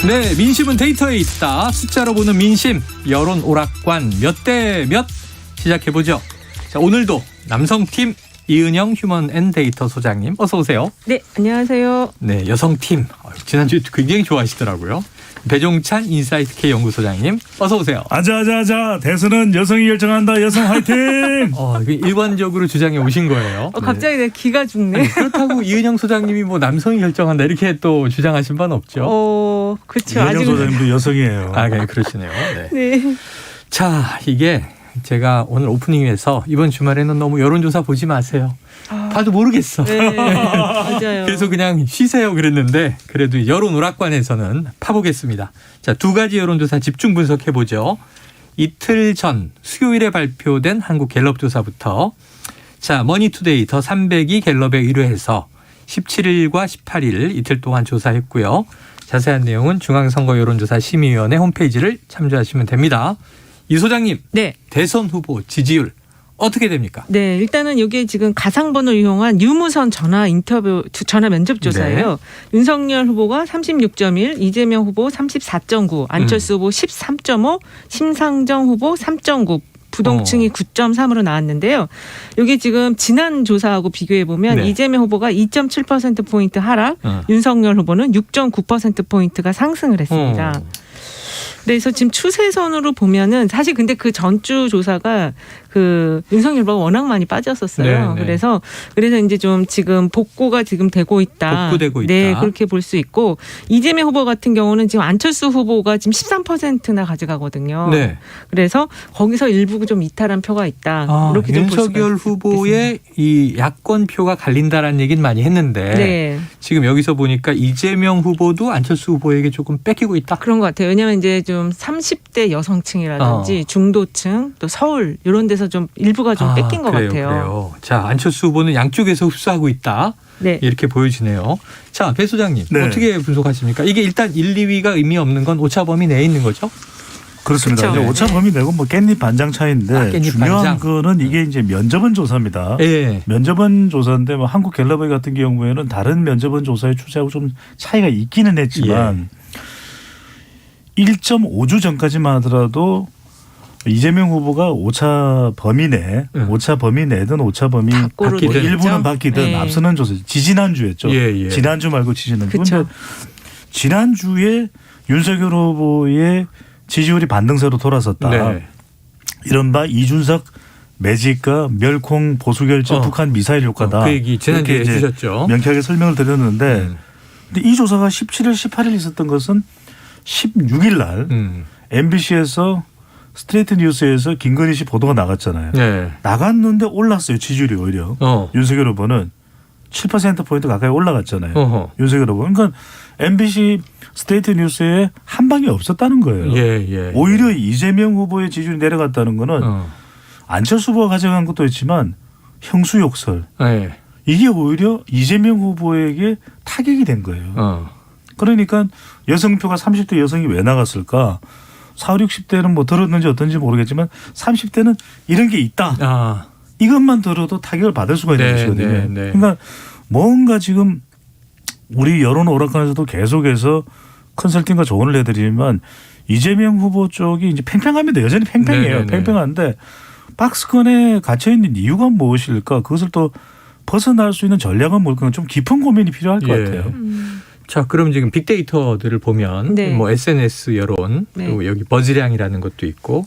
네, 민심은 데이터에 있다. 숫자로 보는 민심, 여론 오락관 몇 대 몇 시작해보죠. 자, 오늘도 남성팀 이은영 휴먼 앤 데이터 소장님 어서 오세요. 네, 안녕하세요. 네, 여성팀 지난주에 굉장히 좋아하시더라고요. 배종찬 인사이트 K 연구소장님 어서 오세요. 아자아자아자 대선은 여성이 결정한다. 여성 화이팅. 일관적으로 주장해 오신 거예요. 갑자기 내 기가 죽네. 아니, 그렇다고 이은영 소장님이 뭐 남성이 결정한다 이렇게 또 주장하신 바는 없죠. 그렇죠. 이은영 소장님도 여성이에요. 아, 네, 그러시네요. 네. 네. 자, 이게 제가 오늘 오프닝에서 이번 주말에는 너무 여론조사 보지 마세요. 봐도 모르겠어. 네, 맞아요. 그래서 그냥 쉬세요 그랬는데 그래도 여론 오락관에서는 파보겠습니다. 자, 두 가지 여론조사 집중 분석해보죠. 이틀 전 수요일에 발표된 한국 갤럽 조사부터 자, 머니투데이 더 300이 갤럽에 의뢰해서 17일과 18일 이틀 동안 조사했고요. 자세한 내용은 중앙선거 여론조사 심의위원회 홈페이지를 참조하시면 됩니다. 이 소장님, 네. 대선 후보 지지율 어떻게 됩니까? 네, 일단은 이게 지금 가상번호를 이용한 유무선 전화 면접 조사예요. 네. 윤석열 후보가 36.1, 이재명 후보 34.9, 안철수 후보 13.5, 심상정 후보 3.9. 부동층이 9.3으로 나왔는데요. 이게 지금 지난 조사하고 비교해 보면 네. 이재명 후보가 2.7%포인트 하락, 윤석열 후보는 6.9%포인트가 상승을 했습니다. 그래서 지금 추세선으로 보면은 사실 근데 그 전주 조사가 그 윤석열 후보가 워낙 많이 빠졌었어요. 네, 네. 그래서 이제 좀 지금 복구가 지금 되고 있다. 복구되고 있다. 네, 그렇게 볼 수 있고 이재명 후보 같은 경우는 지금 안철수 후보가 지금 13%나 가져가거든요. 네. 그래서 거기서 일부 좀 이탈한 표가 있다. 이렇게 좀 볼 수가 윤석열 후보의 이 야권 표가 갈린다라는 얘기는 많이 했는데 네. 지금 여기서 보니까 이재명 후보도 안철수 후보에게 조금 뺏기고 있다. 그런 것 같아요. 왜냐하면 이제 좀 30대 여성층이라든지 중도층 또 서울 이런 데서 좀 일부가 좀 뺏긴 것 같아요. 그래요. 자, 안철수 후보는 양쪽에서 흡수하고 있다. 네. 이렇게 보여지네요. 자, 배 소장님 네. 어떻게 분석하십니까? 이게 일단 1, 2위가 의미 없는 건 오차 범위 내에 있는 거죠? 그렇습니다. 그렇죠. 오차 범위 내고 뭐 깻잎 반장 차이인데 깻잎 중요한 반장. 거는 이게 이제 면접원 조사입니다. 예. 면접원 조사인데 뭐 한국 갤럽 같은 경우에는 다른 면접원 조사의 추세하고 좀 차이가 있기는 했지만 1.5주 전까지만 하더라도 이재명 후보가 오차 범위 내, 오차 범위 내든 오차 범위 바뀌든. 일부는 바뀌든 네. 앞서는 조사 지지난주였죠. 예. 지난주 말고 지지난주. 그쵸. 근데 지난주에 윤석열 후보의 지지율이 반등세로 돌아섰다. 네. 이른바 이준석 매직과 멸콩 보수 결정 북한 미사일 효과다. 그 얘기 지난주에 이렇게 이제 해주셨죠. 명쾌하게 설명을 드렸는데 근데 이 조사가 17일, 18일 있었던 것은 16일 날 MBC에서 스트레이트 뉴스에서 김건희 씨 보도가 나갔잖아요. 네. 나갔는데 올랐어요. 지지율이 오히려. 윤석열 후보는 7%포인트 가까이 올라갔잖아요. 윤석열 후보. 그러니까 MBC 스트레이트 뉴스에 한 방이 없었다는 거예요. 오히려 이재명 후보의 지지율이 내려갔다는 거는 안철수 후보가 가져간 것도 있지만 형수욕설. 이게 오히려 이재명 후보에게 타격이 된 거예요. 그러니까 여성표가 30대 여성이 왜 나갔을까? 40, 60대는 뭐 들었는지 어떤지 모르겠지만 30대는 이런 게 있다. 이것만 들어도 타격을 받을 수가 있는 것이거든요. 그러니까 뭔가 지금 우리 여론 오락관에서도 계속해서 컨설팅과 조언을 해드리지만 이재명 후보 쪽이 이제 팽팽합니다. 여전히 팽팽해요. 팽팽한데 박스권에 갇혀 있는 이유가 무엇일까? 그것을 또 벗어날 수 있는 전략은 뭘까? 좀 깊은 고민이 필요할 것 같아요. 자, 그럼 지금 빅데이터들을 보면 뭐 SNS 여론 또 여기 버즈량이라는 것도 있고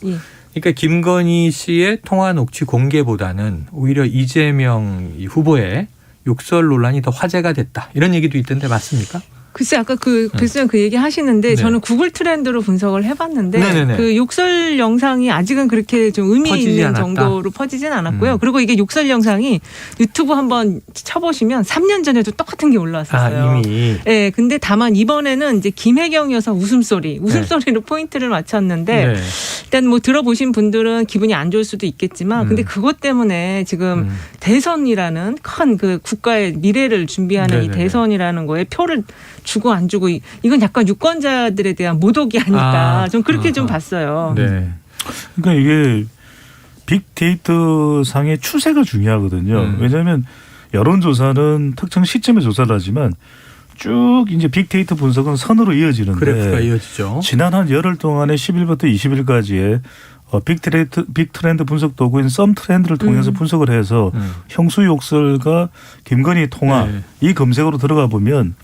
그러니까 김건희 씨의 통화 녹취 공개보다는 오히려 이재명 후보의 욕설 논란이 더 화제가 됐다. 이런 얘기도 있던데 맞습니까? 글쎄 아까 글쎄 그 얘기 하시는데 저는 구글 트렌드로 분석을 해봤는데 그 욕설 영상이 아직은 그렇게 좀 의미 있는 정도로 퍼지진 않았고요. 그리고 이게 욕설 영상이 유튜브 한번 쳐보시면 3년 전에도 똑같은 게 올라왔었어요. 이미. 네, 근데 다만 이번에는 이제 김혜경 여사 웃음소리로 포인트를 맞췄는데 일단 뭐 들어보신 분들은 기분이 안 좋을 수도 있겠지만 근데 그것 때문에 지금 대선이라는 큰 그 국가의 미래를 준비하는 이 대선이라는 거에 표를 주고 안 주고 이건 약간 유권자들에 대한 모독이 아닐까 좀 그렇게 좀 봤어요. 그러니까 이게 빅데이터 상의 추세가 중요하거든요. 왜냐하면 여론조사는 특정 시점에 조사를 하지만 쭉 이제 빅데이터 분석은 선으로 이어지는데 그래프가 이어지죠. 지난 한 열흘 동안에 10일부터 20일까지의 빅트렌드 분석 도구인 썸트렌드를 통해서 분석을 해서 형수 욕설과 김건희 통화 이 검색으로 들어가 보면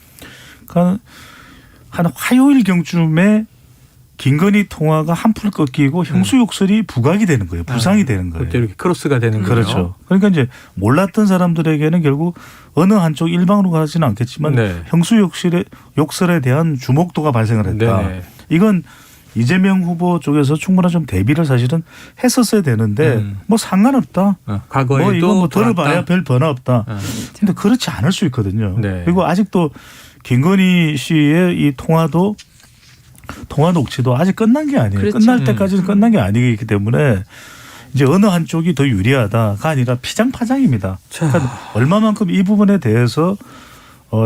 한 화요일 경쯤에 김건희 통화가 한풀 꺾이고 형수 욕설이 부각이 되는 거예요. 부상이 되는 거예요. 그때 이렇게 크로스가 되는 거예요. 그렇죠. 그러니까 이제 몰랐던 사람들에게는 결국 어느 한쪽 일방으로 가지는 않겠지만 형수 욕설에 대한 주목도가 발생을 했다. 이건 이재명 후보 쪽에서 충분한 좀 대비를 사실은 했었어야 되는데 뭐 상관없다. 과거에도 뭐 이건 뭐 들어봐야 별 변화 없다. 근데 그렇지 않을 수 있거든요. 그리고 아직도 김건희 씨의 이 통화 녹취도 아직 끝난 게 아니에요. 그렇죠. 끝날 때까지는 끝난 게 아니기 때문에 이제 어느 한쪽이 더 유리하다가 아니라 피장파장입니다. 그러니까 얼마만큼 이 부분에 대해서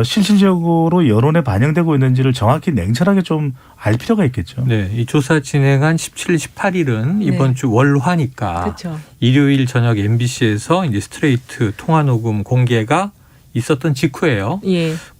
실질적으로 여론에 반영되고 있는지를 정확히 냉철하게 좀 알 필요가 있겠죠. 네, 이 조사 진행한 17, 18일은 이번 주 월화니까 그렇죠. 일요일 저녁 MBC에서 이제 스트레이트 통화 녹음 공개가 있었던 직후예요.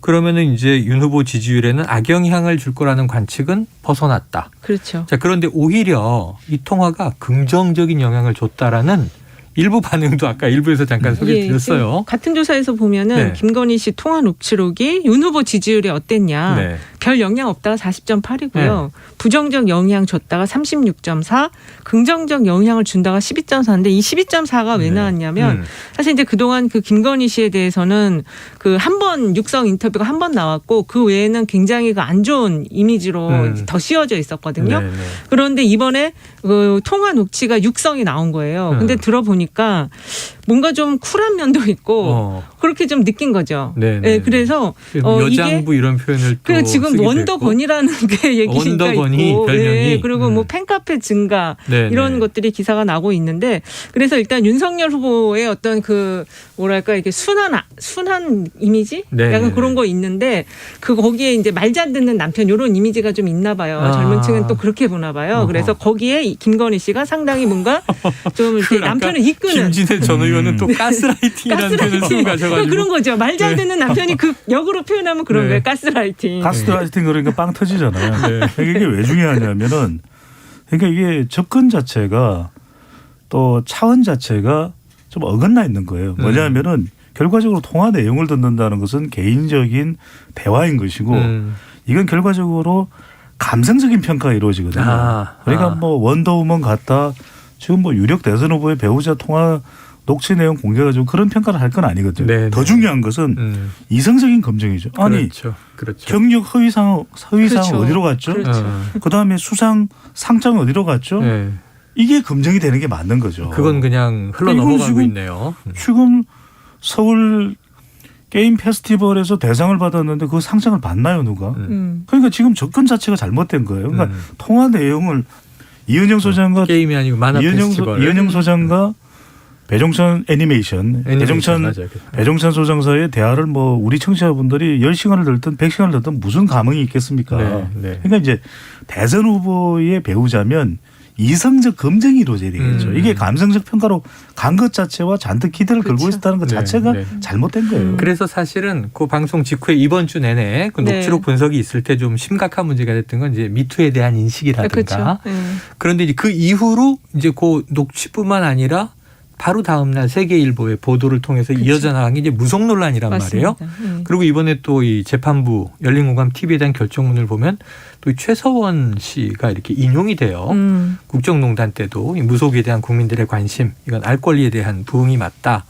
그러면은 이제 윤 후보 지지율에는 악영향을 줄 거라는 관측은 벗어났다. 그렇죠. 자, 그런데 오히려 이 통화가 긍정적인 영향을 줬다라는 일부 반응도 아까 일부에서 잠깐 소개드렸어요. 같은 조사에서 보면은 김건희 씨 통화 녹취록이 윤 후보 지지율이 어땠냐. 별 영향 없다가 40.8이고요. 부정적 영향 줬다가 36.4, 긍정적 영향을 준다가 12.4인데 이 12.4가 왜 나왔냐면 사실 이제 그동안 그 김건희 씨에 대해서는 그 한 번 육성 인터뷰가 한 번 나왔고 그 외에는 굉장히 그 안 좋은 이미지로 더 씌워져 있었거든요. 그런데 이번에 그 통화 녹취가 육성이 나온 거예요. 근데 들어보니까 뭔가 좀 쿨한 면도 있고 그렇게 좀 느낀 거죠. 네, 그래서 여장부 이게 이런 표현을 또 지금 원더건이라는 게 얘기가 원더건이 있고, 별명이 그리고 뭐 팬카페 증가 이런 것들이 기사가 나고 있는데 그래서 일단 윤석열 후보의 어떤 그 뭐랄까 이렇게 순한 이미지, 약간 그런 거 있는데 그 거기에 이제 말 잘 듣는 남편 이런 이미지가 좀 있나 봐요. 젊은층은 또 그렇게 보나 봐요. 그래서 거기에 김건희 씨가 상당히 뭔가 좀 이렇게 남편을 이끄는. 김진애 전 의원은 또 가스라이팅이라는 표현을 쓰고 가셔가지고 그런 거죠. 말 잘 듣는 남편이 그 역으로 표현하면 그런 거예요. 가스라이팅. 가스라이팅 그러니까 빵 터지잖아요. 이게 왜 중요하냐면은 그러니까 이게 접근 자체가 또 차원 자체가 좀 어긋나 있는 거예요. 뭐냐면은 결과적으로 통화 내용을 듣는다는 것은 개인적인 대화인 것이고 이건 결과적으로 감성적인 평가가 이루어지거든요. 그러니까 뭐 원더우먼 같다. 지금 뭐 유력 대선 후보의 배우자 통화 녹취 내용 공개가지고 그런 평가를 할 건 아니거든요. 더 중요한 것은 이성적인 검증이죠. 아니 그렇죠. 경력 허위상 어디로 갔죠? 그다음에 수상 상장 어디로 갔죠? 이게 검증이 되는 게 맞는 거죠. 그건 그냥 흘러 넘어가고 있네요. 지금 서울 게임 페스티벌에서 대상을 받았는데 그 상장을 받나요 누가? 그러니까 지금 접근 자체가 잘못된 거예요. 그러니까 통화 내용을 이은영 소장과 게임이 아니고 만화 페스티벌 이은영 소장과 배종찬 애니메이션 배종찬 소장사의 대화를 뭐 우리 청취자분들이 10시간을 들든 100시간을 들든 무슨 감흥이 있겠습니까? 그러니까 이제 대선 후보의 배우자면 이성적 검증이 이루어져야 되겠죠. 이게 감성적 평가로 간 것 자체와 잔뜩 기대를 걸고 있었다는 것 자체가 잘못된 거예요. 그래서 사실은 그 방송 직후에 이번 주 내내 그 녹취록 분석이 있을 때 좀 심각한 문제가 됐던 건 이제 미투에 대한 인식이라든가. 그런데 이제 그 이후로 이제 그 녹취뿐만 아니라 바로 다음 날 세계일보의 보도를 통해서 이어져 나간 게 이제 무속 논란이란 말이에요. 그리고 이번에 또 이 재판부 열린공감 TV에 대한 결정문을 보면 또 최서원 씨가 이렇게 인용이 돼요. 국정농단 때도 이 무속에 대한 국민들의 관심, 이건 알 권리에 대한 부응이 맞다.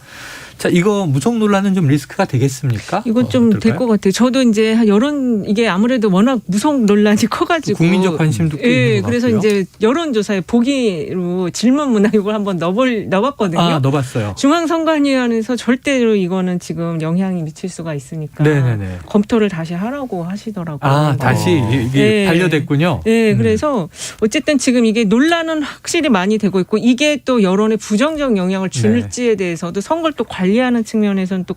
자, 이거 무속 논란은 좀 리스크가 되겠습니까? 이거 좀 될 것 같아요. 저도 이제 여론 이게 아무래도 워낙 무속 논란이 커가지고 국민적 관심도 있는 것 그래서 같고요. 이제 여론조사에 보기로 질문 문항 이걸 한번 넣어봤거든요. 넣어봤어요. 중앙선관위원회에서 절대로 이거는 지금 영향이 미칠 수가 있으니까 검토를 다시 하라고 하시더라고요. 다시 이게 반려됐군요. 그래서 어쨌든 지금 이게 논란은 확실히 많이 되고 있고 이게 또 여론에 부정적 영향을 줄지에 대해서도 선거를 또 관리 관리하는 측면에서는 또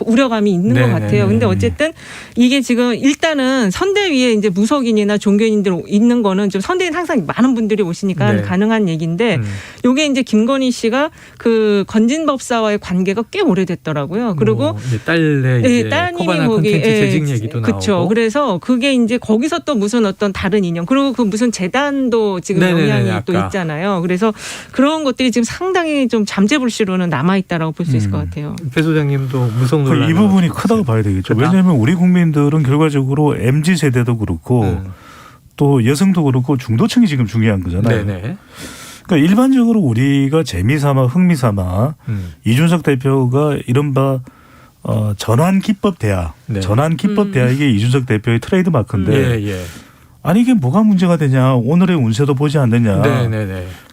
우려감이 있는 것 같아요. 근데 어쨌든 이게 지금 일단은 선대위에 이제 무속인이나 종교인들 있는 거는 좀 선대위는 항상 많은 분들이 오시니까 가능한 얘기인데 요게 이제 김건희 씨가 그 건진법사와의 관계가 꽤 오래됐더라고요. 그리고 딸의 따님이 코바나 거기 콘텐츠 재직 얘기도 그쵸. 나오고. 그래서 그게 이제 거기서 또 무슨 어떤 다른 인연 그리고 그 무슨 재단도 지금 영향이 또 있잖아요. 그래서 그런 것들이 지금 상당히 좀 잠재불씨로는 남아 있다라고 볼 수 있을 것 같아요. 배 소장님도 무속 논란 이 부분이 크다고 봐야 되겠죠. 왜냐하면 우리 국민들은 결과적으로 MZ 세대도 그렇고 또 여성도 그렇고 중도층이 지금 중요한 거잖아요. 그러니까 일반적으로 우리가 재미삼아 흥미삼아 이준석 대표가 이른바 전환 기법 대학, 전환 기법 대학이 이준석 대표의 트레이드 마크인데 아니 이게 뭐가 문제가 되냐? 오늘의 운세도 보지 않느냐?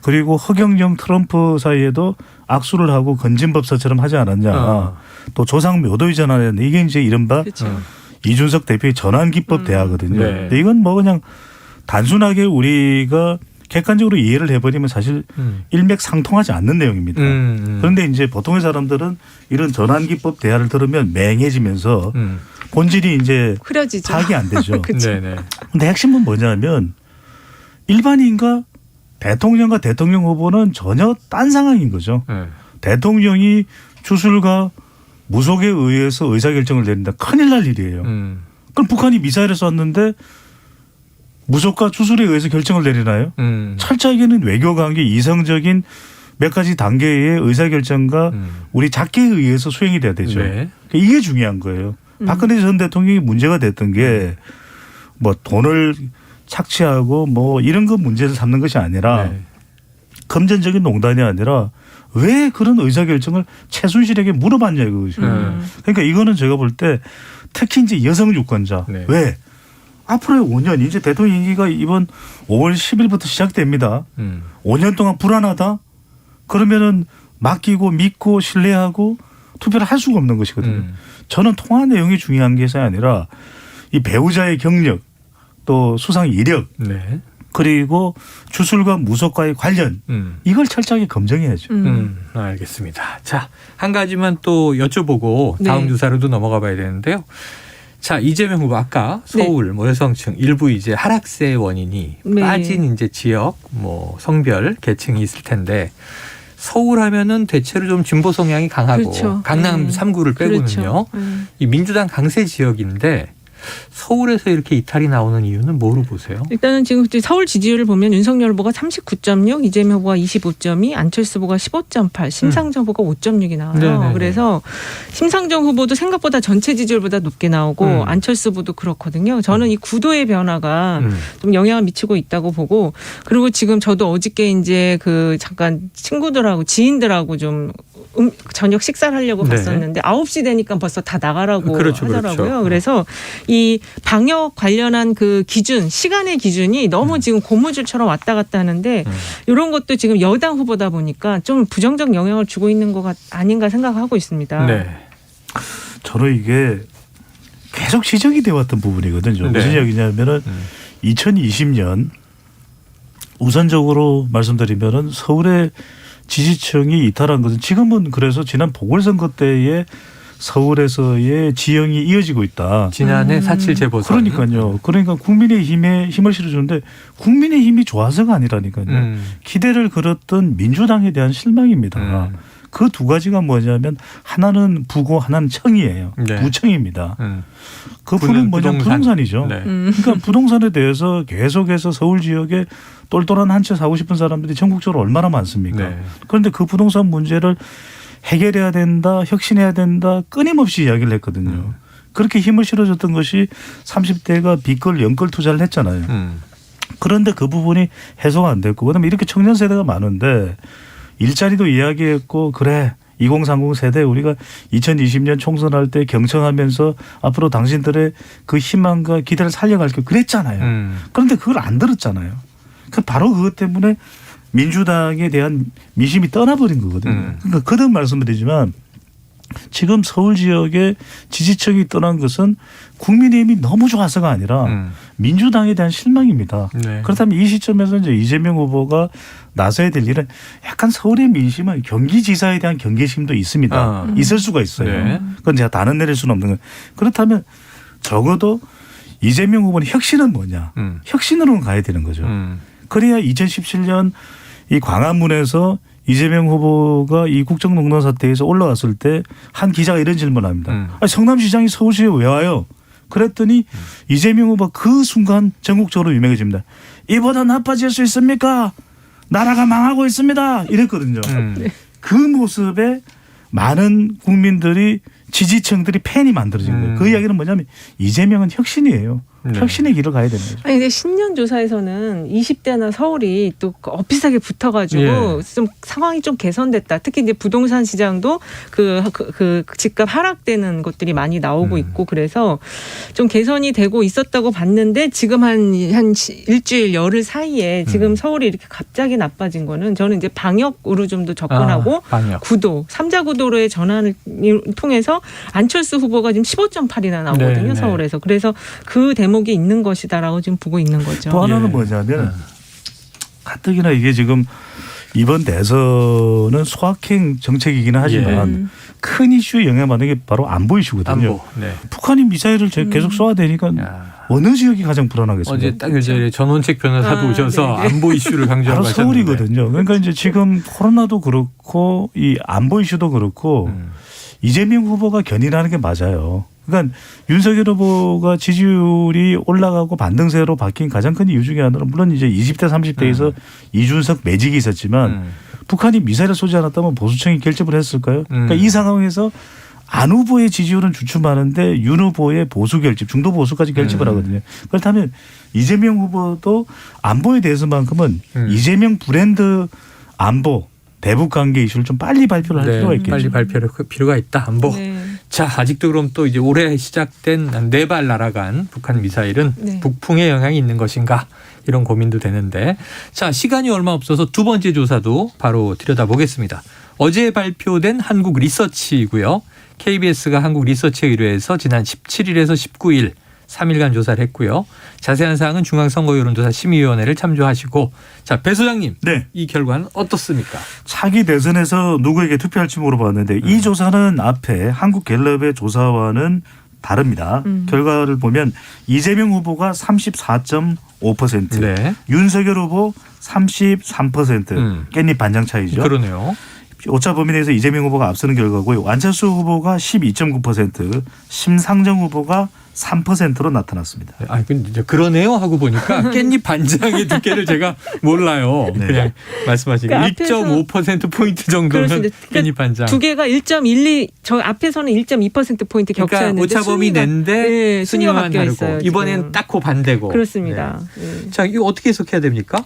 그리고 허경영 트럼프 사이에도 악수를 하고 건진법사처럼 하지 않았냐? 또 조상 묘도이전 안 했냐? 이게 이제 이른바 이준석 대표의 전환 기법 대학거든요. 근데 이건 뭐 그냥 단순하게 우리가 객관적으로 이해를 해버리면 사실 일맥상통하지 않는 내용입니다. 그런데 이제 보통의 사람들은 이런 전환기법 대화를 들으면 맹해지면서 본질이 이제 흐려지죠. 파악이 안 되죠. 그런데 핵심은 뭐냐면 일반인과 대통령과 대통령 후보는 전혀 딴 상황인 거죠. 대통령이 주술과 무속에 의해서 의사결정을 내린다. 큰일 날 일이에요. 그럼 북한이 미사일을 쐈는데 무속과 주술에 의해서 결정을 내리나요? 철저하게는 외교관계 이성적인 몇 가지 단계의 의사결정과 우리 작계에 의해서 수행이 돼야 되죠. 이게 중요한 거예요. 박근혜 전 대통령이 문제가 됐던 게 뭐 돈을 착취하고 뭐 이런 거 문제를 삼는 것이 아니라 금전적인 농단이 아니라 왜 그런 의사결정을 최순실에게 물어봤냐 이거죠. 그러니까 이거는 제가 볼 때 특히 이제 여성 유권자 왜 앞으로의 5년 이제 대통령 임기가 이번 5월 10일부터 시작됩니다. 5년 동안 불안하다? 그러면은 맡기고 믿고 신뢰하고 투표를 할 수가 없는 것이거든요. 저는 통화 내용이 중요한 것이 아니라 이 배우자의 경력 또 수상 이력 그리고 주술과 무속과의 관련 이걸 철저하게 검증해야죠. 알겠습니다. 자, 한 가지만 또 여쭤보고 다음 주사로도 넘어가 봐야 되는데요. 자, 이재명 후보 아까 서울 뭐 여성층 일부 이제 하락세의 원인이 빠진 이제 지역 뭐 성별 계층이 있을 텐데 서울 하면은 대체로 좀 진보 성향이 강하고 강남 3구를 빼고는요. 이 민주당 강세 지역인데 서울에서 이렇게 이탈이 나오는 이유는 뭐로 보세요? 일단은 지금 서울 지지율을 보면 윤석열 후보가 39.6, 이재명 후보가 25.2, 안철수 후보가 15.8, 심상정 후보가 5.6이 나와요. 그래서 심상정 후보도 생각보다 전체 지지율보다 높게 나오고 안철수 후보도 그렇거든요. 저는 이 구도의 변화가 좀 영향을 미치고 있다고 보고 그리고 지금 저도 어저께 이제 그 잠깐 친구들하고 지인들하고 좀 저녁 식사를 하려고 갔었는데 9시 되니까 벌써 다 나가라고 하더라고요. 그래서 이 방역 관련한 그 기준, 시간의 기준이 너무 지금 고무줄처럼 왔다 갔다 하는데 이런 것도 지금 여당 후보다 보니까 좀 부정적 영향을 주고 있는 것 아닌가 생각하고 있습니다. 저는 이게 계속 지적이 되어 왔던 부분이거든요. 무슨 이야기냐면은 2020년 우선적으로 말씀드리면은 서울의 지지층이 이탈한 것은 지금은 그래서 지난 보궐선거 때에 서울에서의 지형이 이어지고 있다. 지난해 4.7 재보선. 그러니까요. 그러니까 국민의힘에 힘을 실어주는데 국민의힘이 좋아서가 아니라니까요. 기대를 걸었던 민주당에 대한 실망입니다. 그 두 가지가 뭐냐면 하나는 부고 하나는 청이에요. 부청입니다. 그 부는 뭐냐면 부동산이죠. 그러니까 부동산에 대해서 계속해서 서울 지역에 똘똘한 한 채 사고 싶은 사람들이 전국적으로 얼마나 많습니까? 그런데 그 부동산 문제를 해결해야 된다, 혁신해야 된다 끊임없이 이야기를 했거든요. 그렇게 힘을 실어줬던 것이 30대가 빚걸 연걸 투자를 했잖아요. 그런데 그 부분이 해소가 안 됐고 그다음에 이렇게 청년 세대가 많은데 일자리도 이야기했고 그래 2030 세대 우리가 2020년 총선할 때 경청하면서 앞으로 당신들의 그 희망과 기대를 살려갈게 그랬잖아요. 그런데 그걸 안 들었잖아요. 바로 그것 때문에 민주당에 대한 민심이 떠나버린 거거든요. 그러니까 거듭 말씀드리지만 지금 서울 지역의 지지층이 떠난 것은 국민의힘이 너무 좋아서가 아니라 민주당에 대한 실망입니다. 네. 그렇다면 이 시점에서 이제 이재명 후보가 나서야 될 일은 약간 서울의 민심은 경기지사에 대한 경계심도 있습니다. 있을 수가 있어요. 네. 그건 제가 단언 내릴 수는 없는 거예요. 그렇다면 적어도 이재명 후보는 혁신은 뭐냐? 혁신으로는 가야 되는 거죠. 그래야 2017년 이 광화문에서 이재명 후보가 이 국정농단 사태에서 올라왔을 때 한 기자가 이런 질문을 합니다. 아니, 성남시장이 서울시에 왜 와요? 그랬더니 이재명 후보가 그 순간 전국적으로 유명해집니다. 이보다 나빠질 수 있습니까? 나라가 망하고 있습니다. 이랬거든요. 그 모습에 많은 국민들이 지지층들이 팬이 만들어진 거예요. 그 이야기는 뭐냐면 이재명은 혁신이에요. 혁신의 길을 가야 되는 거죠. 아니 근데 신년 조사에서는 20대나 서울이 또 비슷하게 붙어가지고 좀 상황이 좀 개선됐다. 특히 이제 부동산 시장도 그 집값 하락되는 것들이 많이 나오고 있고 그래서 좀 개선이 되고 있었다고 봤는데 지금 한 일주일 열흘 사이에 지금 서울이 이렇게 갑자기 나빠진 거는 저는 이제 방역으로 좀 더 접근하고 구도 3자 구도로의 전환을 통해서 안철수 후보가 지금 15.8이나 나오거든요. 서울에서. 그래서 그 대목이 있는 것이다라고 지금 보고 있는 거죠. 또 하나는 뭐냐면 가뜩이나 이게 지금 이번 대선은 소확행 정책이기는 하지만 큰 이슈에 영향받는 게 바로 안보 이슈거든요. 북한이 미사일을 계속 쏘아대니까 어느 지역이 가장 불안하겠습니까? 어제 딱 요새 전원책 변호사도 오셔서 안보 이슈를 강조하고 바로 서울이거든요. 그러니까 이제 지금 코로나도 그렇고 이 안보 이슈도 그렇고 이재명 후보가 견인하는 게 맞아요. 그러니까 윤석열 후보가 지지율이 올라가고 반등세로 바뀐 가장 큰 이유 중에 하나는 물론 이제 20대 30대에서 이준석 매직이 있었지만 북한이 미사일을 쏘지 않았다면 보수층이 결집을 했을까요? 그러니까 이 상황에서 안 후보의 지지율은 주춤하는데 윤 후보의 보수 결집, 중도 보수까지 결집을 하거든요. 그렇다면 이재명 후보도 안보에 대해서만큼은 이재명 브랜드 안보 대북 관계 이슈를 좀 빨리 발표를 할 필요가 있겠죠. 빨리 발표할 필요가 있다. 안보. 자, 아직도 그럼 또 이제 올해 시작된 4발 날아간 북한 미사일은 북풍에 영향이 있는 것인가 이런 고민도 되는데 자, 시간이 얼마 없어서 두 번째 조사도 바로 들여다보겠습니다. 어제 발표된 한국 리서치이고요. KBS가 한국 리서치에 의뢰해서 지난 17일에서 19일 3일간 조사를 했고요. 자세한 사항은 중앙선거여론조사 심의위원회를 참조하시고 자, 배 소장님 이 결과는 어떻습니까? 차기 대선에서 누구에게 투표할지 물어봤는데 이 조사는 앞에 한국갤럽의 조사와는 다릅니다. 결과를 보면 이재명 후보가 34.5%, 윤석열 후보 33%, 깻잎 반장 차이죠. 그러네요. 오차 범위 내에서 이재명 후보가 앞서는 결과고요. 안철수 후보가 12.9%, 심상정 후보가 3%로 나타났습니다. 아, 근데 그러네요 하고 보니까 깻잎 반장의 두께를 제가 몰라요. 그냥 말씀하신 그러니까 1.5% 포인트 정도는 깻잎 반장. 두 개가 1.12, 저 앞에서는 1.2% 포인트 격차였는데 그러니까 오차 범위 낸데 순위만 다르고 있어요, 이번엔 딱 그 반대고. 그렇습니다. 자, 이거 어떻게 해석해야 됩니까?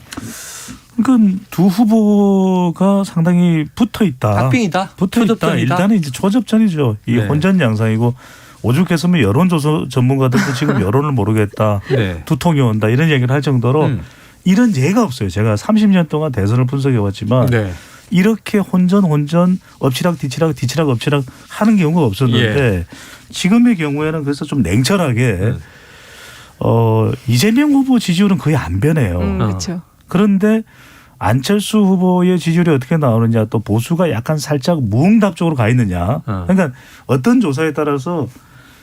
그러니까 두 후보가 상당히 붙어 있다. 박빙이다. 붙어 있다. 일단은 이제 초접전이죠. 이 혼전 양상이고 오죽했으면 여론조사 전문가들도 지금 여론을 모르겠다. 두통이 온다. 이런 얘기를 할 정도로 이런 예가 없어요. 제가 30년 동안 대선을 분석해왔지만 이렇게 혼전 엎치락 뒤치락 엎치락 하는 경우가 없었는데 지금의 경우에는 그래서 좀 냉철하게 이재명 후보 지지율은 거의 안 변해요. 그렇죠. 그런데 안철수 후보의 지지율이 어떻게 나오느냐 또 보수가 약간 살짝 무응답 쪽으로 가 있느냐. 그러니까 어떤 조사에 따라서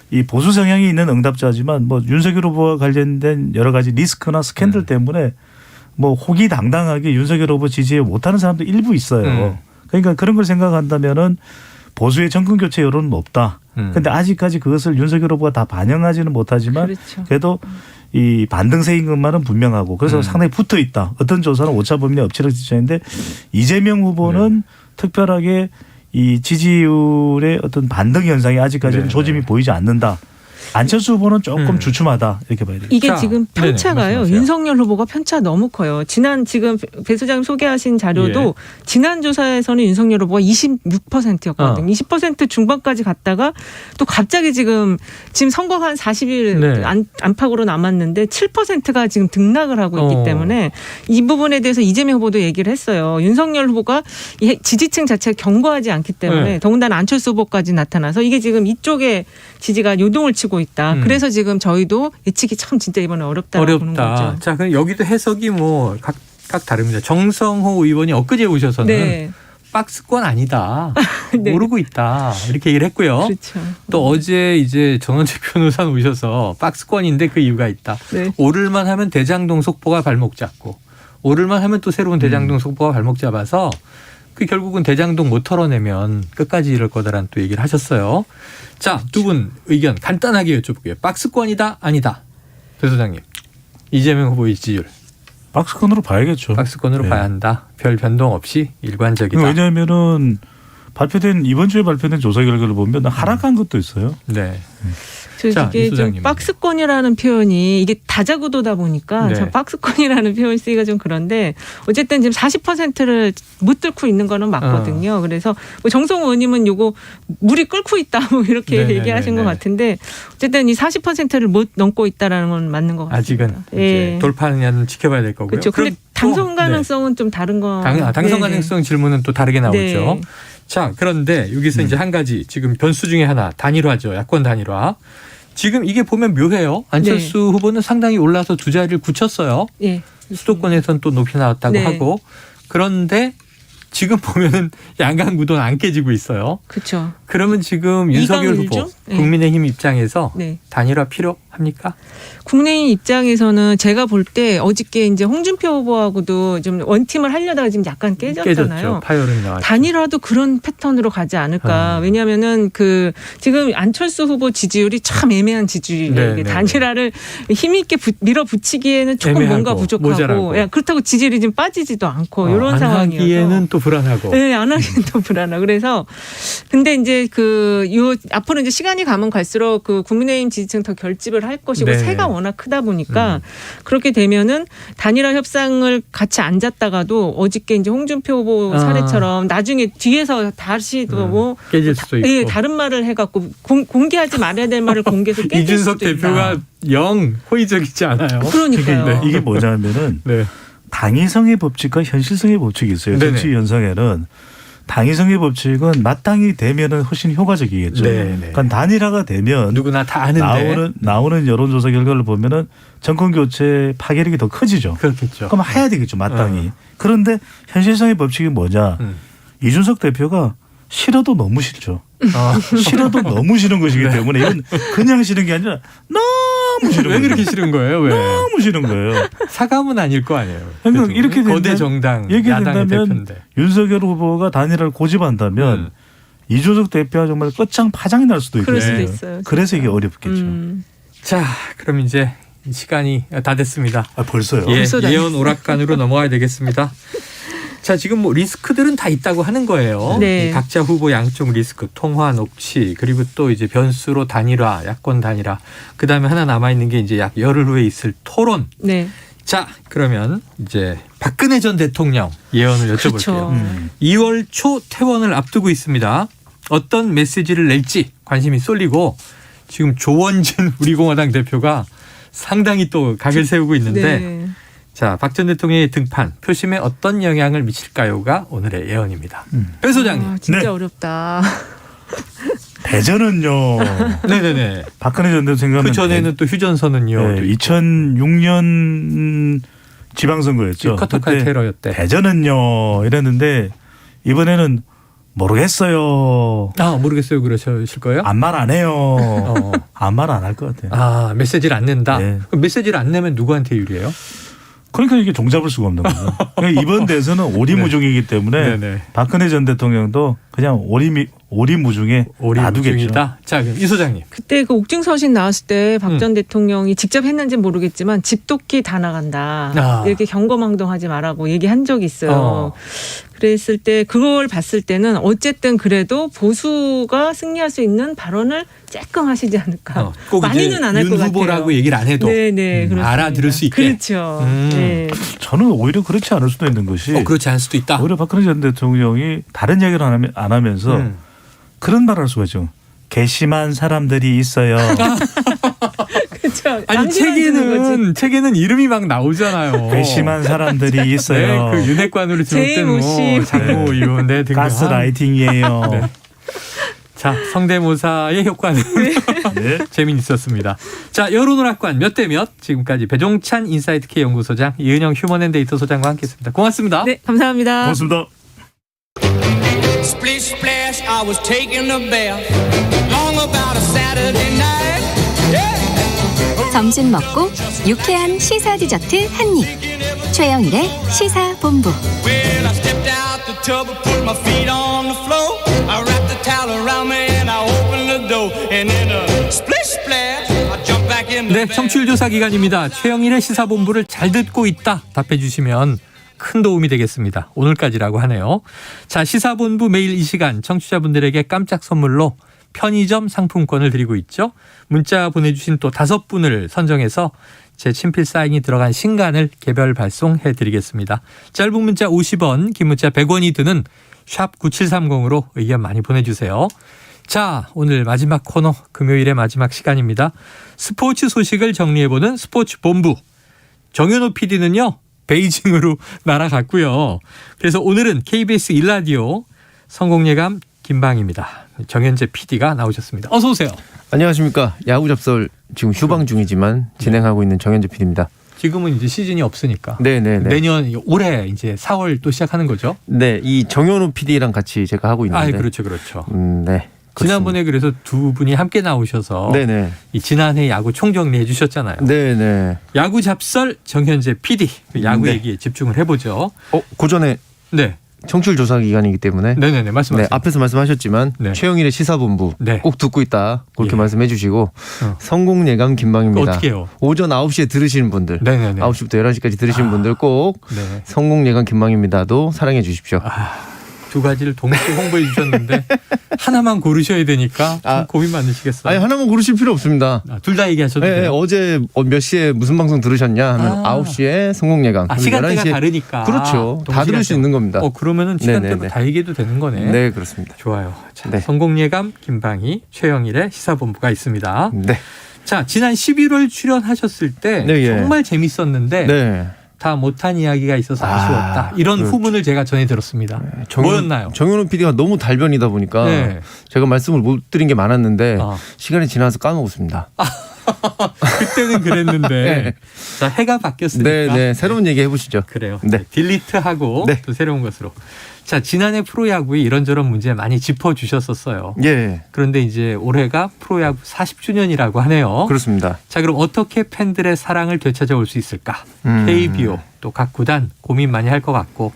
이 보수 성향이 있는 응답자지만 뭐 윤석열 후보와 관련된 여러 가지 리스크나 스캔들 때문에 뭐 호기당당하게 윤석열 후보 지지에 못하는 사람도 일부 있어요. 그러니까 그런 걸 생각한다면은 보수의 정권 교체 여론은 없다. 그런데 아직까지 그것을 윤석열 후보가 다 반영하지는 못하지만 그래도 이 반등세인 것만은 분명하고 그래서 상당히 붙어 있다. 어떤 조사는 오차 범위 내 엎치락 뒤치락인데 이재명 후보는 특별하게 이 지지율의 어떤 반등 현상이 아직까지는 조짐이 보이지 않는다. 안철수 후보는 조금 주춤하다 이렇게 봐야 되겠죠. 이게 지금 편차가요. 윤석열 후보가 편차 너무 커요. 지난 지금 배 소장님 소개하신 자료도 지난 조사에서는 윤석열 후보가 26%였거든요. 20% 중반까지 갔다가 또 갑자기 지금 선거가 한 40일 안팎으로 남았는데 7%가 지금 등락을 하고 있기 때문에 이 부분에 대해서 이재명 후보도 얘기를 했어요. 윤석열 후보가 지지층 자체가 견고하지 않기 때문에 더군다나 안철수 후보까지 나타나서 이게 지금 이쪽에 지지가 요동을 치고 보고 있다. 그래서 지금 저희도 예측이 참 진짜 이번에 어렵다고 보는 거죠. 자, 그럼 여기도 해석이 뭐 각각 다릅니다. 정성호 의원이 엊그제 오셔서는 네. 박스권 아니다. 네. 모르고 있다. 이렇게 얘기를 했고요. 그렇죠. 또 어제 이제 전원책 변호사 오셔서 박스권인데 그 이유가 있다. 네. 오를만 하면 대장동 속보가 발목 잡고 오를만 하면 또 새로운 대장동 속보가 발목 잡아서 그 결국은 대장동 못 털어내면 끝까지 이럴 거다라는 또 얘기를 하셨어요. 자, 두 분 의견 간단하게 여쭤볼게요. 박스권이다 아니다. 배 소장님. 이재명 후보의 지지율. 박스권으로 봐야겠죠. 박스권으로 네. 봐야 한다. 별 변동 없이 일관적이다. 왜냐하면은 이번 주에 발표된 조사 결과를 보면 하락한 것도 있어요. 네. 자, 이게 좀 박스권이라는 표현이 이게 다자구도다 보니까 네. 저 박스권이라는 표현 쓰기가 좀 그런데 어쨌든 지금 40%를 못 뚫고 있는 거는 맞거든요. 그래서 뭐 정성호 의원님은 요거 물이 끓고 있다 뭐 이렇게 네네네네. 얘기하신 것 같은데 어쨌든 이 40%를 못 넘고 있다라는 건 맞는 것 같습니다. 아직은 예. 이제 돌파하느냐는 지켜봐야 될 거고요. 그렇죠. 근데 당선 가능성은 좀 다른 거. 당선 가능성 질문은 또 다르게 나오죠. 네. 자, 그런데 여기서 이제 한 가지 지금 변수 중에 하나 단일화죠. 야권 단일화. 지금 이게 보면 묘해요. 안철수 후보는 상당히 올라서 두 자리를 굳혔어요. 예. 수도권에서는 또 높이 나왔다고 네. 하고. 그런데 지금 보면은 양강 구도는 안 깨지고 있어요. 그렇죠. 그러면 지금 윤석열 후보 네. 국민의힘 입장에서 네. 단일화 필요합니까? 국민의힘 입장에서는 제가 볼 때 어저께 이제 홍준표 후보하고도 좀 원팀을 하려다가 지금 약간 깨졌잖아요. 깨졌죠. 파열은 나왔죠. 단일화도 그런 패턴으로 가지 않을까. 왜냐하면은 그 지금 안철수 후보 지지율이 참 애매한 지지율이에요. 네, 네. 단일화를 힘있게 밀어붙이기에는 조금 애매하고, 뭔가 부족하고 모자라고. 야, 그렇다고 지지율이 지금 빠지지도 않고 이런 안 상황이어서. 하기에는 또 불안하고. 네, 안 하기는 또 불안하고. 그래서 근데 이제 앞으로 이제 시간이 가면 갈수록 그 국민의힘 지지층 더 결집을 할 것이고 네. 세가 워낙 크다 보니까 그렇게 되면은 단일화 협상을 같이 앉았다가도 어저께 이제 홍준표 후보 사례처럼 나중에 뒤에서 다시 또 뭐 깨질 수도 있고. 예, 다른 말을 해갖고 공개하지 말아야 될 말을 공개해서 깨질 이준석 수도 있다. 대표가 영 호의적이지 않아요. 그러니까요. 이게 뭐냐면은 네. 당위성의 법칙과 현실성의 법칙이 있어요. 네네. 정치 현상에는 당위성의 법칙은 마땅히 되면은 훨씬 효과적이겠죠. 네네. 그러니까 단일화가 되면 누구나 다 아는데 나오는 여론조사 결과를 보면은 정권 교체 파괴력이 더 커지죠. 그렇겠죠. 그럼 해야 되겠죠, 마땅히. 그런데 현실성의 법칙이 뭐냐? 이준석 대표가 싫어도 너무 싫죠. 싫어도 너무 싫은 것이기 때문에 이건 그냥 싫은 게 아니라 너무 싫은 왜 거예요. 그렇게 싫은 거예요? 왜? 너무 싫은 거예요. 사감은 아닐 거 아니에요. 그러니까 이렇게 거대 된다면, 정당 이렇게 야당의 된다면 대표인데. 윤석열 후보가 단일화를 고집한다면 이준석 대표가 정말 끝장파장이 날 수도 있고 그럴 수도 있어요. 그래서 이게 어렵겠죠. 자, 그럼 이제 시간이 다 됐습니다. 벌써요? 예, 벌써 다 예언 오락관으로 넘어가야 되겠습니다. 자, 지금 뭐 리스크들은 다 있다고 하는 거예요. 네. 이 각자 후보 양쪽 리스크, 통화 녹취, 그리고 또 이제 변수로 단일화, 야권 단일화. 그다음에 하나 남아 있는 게 이제 약 열흘 후에 있을 토론. 네. 자, 그러면 이제 박근혜 전 대통령 예언을 여쭤볼게요. 그렇죠. 2월 초 퇴원을 앞두고 있습니다. 어떤 메시지를 낼지 관심이 쏠리고 지금 조원진 우리공화당 대표가 상당히 또 각을 세우고 있는데 네. 자, 박 전 대통령의 등판 표심에 어떤 영향을 미칠까요가 오늘의 예언입니다. 배 소장님. 진짜 네. 어렵다. 대전은요. 네네네. 박근혜 전 대통령 그 전에는 또 휴전선은요. 네, 2006년 지방선거였죠. 커터칼 테러였대. 대전은요 이랬는데 이번에는 모르겠어요. 모르겠어요. 그러실 거예요? 아무 말 안 해요. 아무 말 안 할 것 같아요. 메시지를 안 낸다. 네. 그럼 메시지를 안 내면 누구한테 유리해요? 그러니까 이게 종잡을 수가 없는 거죠. 그러니까 이번 대선은 오리무중이기 때문에 네네. 박근혜 전 대통령도 그냥 오리무중에 놔두겠죠. 자, 그럼 이 소장님. 그때 그 옥중 서신 나왔을 때 박 전 대통령이 직접 했는지는 모르겠지만 집도끼 다 나간다. 이렇게 경거망동하지 말라고 얘기한 적이 있어요. 그랬을 때 그걸 봤을 때는 어쨌든 그래도 보수가 승리할 수 있는 발언을 쬐끔 하시지 않을까. 꼭 많이는 안 할 것 윤 같아요. 후보라고 얘기를 안 해도 네네, 알아들을 수 있게. 그렇죠. 네. 저는 오히려 그렇지 않을 수도 있는 것이 그렇지 않을 수도 있다. 오히려 박근혜 전 대통령이 다른 얘기를 안 하면서 그런 말을 할 수가 있죠. 괘씸한 사람들이 있어요. 그렇죠. 아니 책에는 이름이 막 나오잖아요. 괘씸한 사람들이 있어요. 네, 그 윤핵관으로 지목된 뭐 장모 의원 등등. 가스라이팅이에요. 네. 자, 성대모사의 효과는 네. 재미있었습니다. 자, 여론오락관 몇 대 몇. 지금까지 배종찬 인사이트K 연구소장, 이은영 휴먼앤데이터 소장과 함께했습니다. 고맙습니다. 네, 감사합니다. 고맙습니다. Splish splash, I was taking a bath. Long about a Saturday night. Yeah. 점심 먹고 유쾌한 시사 디저트 한 입. 최영일의 시사본부. Well, I stepped out the tub and put my feet on the floor. I wrapped the towel around me and I opened the door. And in a splish splash, I jumped back in the 네, 청취율 조사 기간입니다. 최영일의 시사본부를 잘 듣고 있다 답해 주시면 큰 도움이 되겠습니다. 오늘까지라고 하네요. 자, 시사본부 매일 이 시간 청취자분들에게 깜짝 선물로 편의점 상품권을 드리고 있죠. 문자 보내주신 또 5분을 선정해서 제 친필 사인이 들어간 신간을 개별 발송해 드리겠습니다. 짧은 문자 50원, 긴 문자 100원이 드는 샵 9730으로 의견 많이 보내주세요. 자, 오늘 마지막 코너, 금요일의 마지막 시간입니다. 스포츠 소식을 정리해보는 스포츠 본부. 정현호 PD는요, 베이징으로 날아갔고요. 그래서 오늘은 KBS 1라디오 성공예감 김방입니다. 정현재 PD가 나오셨습니다. 어서 오세요. 안녕하십니까. 야구 접설 지금 휴방 중이지만 진행하고 있는 정현재 PD입니다. 지금은 이제 시즌이 없으니까. 네네네. 내년 올해 이제 4월 또 시작하는 거죠? 네, 이 정현우 PD랑 같이 제가 하고 있는데. 아, 그렇죠, 그렇죠. 네. 지난번에 그래서 두 분이 함께 나오셔서 네네. 이 지난해 야구 총정리해 주셨잖아요. 네네. 야구 잡설 정현재 PD 야구 네. 얘기에 집중을 해보죠. 그 전에 네. 청취율 조사 기간이기 때문에 네네네 말씀하세요. 네, 앞에서 말씀하셨지만 네. 최영일의 시사본부 네. 꼭 듣고 있다 그렇게 예. 말씀해 주시고 성공예감 김방입니다. 어떻게 해요? 오전 9시에 들으시는 분들 네네네. 9시부터 11시까지 들으시는 분들 꼭 네. 성공예감 김방입니다도 사랑해 주십시오. 두 가지를 동시에 홍보해 주셨는데 하나만 고르셔야 되니까 좀 고민 많으시겠어요. 아니 하나만 고르실 필요 없습니다. 둘 다 얘기하셔도 네, 돼요. 어제 몇 시에 무슨 방송 들으셨냐 하면 9시에 성공예감. 시간대가 11시에 다르니까. 그렇죠. 다 들을 수 있는 겁니다. 그러면은 시간대로 다 얘기해도 되는 거네. 네, 그렇습니다. 좋아요. 자, 네. 성공예감 김방희 최영일의 시사본부가 있습니다. 네. 자, 지난 11월 출연하셨을 때 네, 예. 정말 재밌었는데 네. 다 못한 이야기가 있어서 아쉬웠다. 이런 그렇죠. 후문을 제가 전해 들었습니다. 뭐였나요? 정현우 PD가 너무 달변이다 보니까 네. 제가 말씀을 못 드린 게 많았는데 시간이 지나서 까먹었습니다. 그때는 그랬는데 네. 자, 해가 바뀌었으니까 네, 새로운 얘기 해보시죠. 그래요. 네. 딜리트하고 네. 또 새로운 것으로. 자, 지난해 프로야구에 이런저런 문제 많이 짚어주셨었어요. 예. 그런데 이제 올해가 프로야구 40주년이라고 하네요. 그렇습니다. 자, 그럼 어떻게 팬들의 사랑을 되찾아올 수 있을까? KBO 또 각 구단 고민 많이 할 것 같고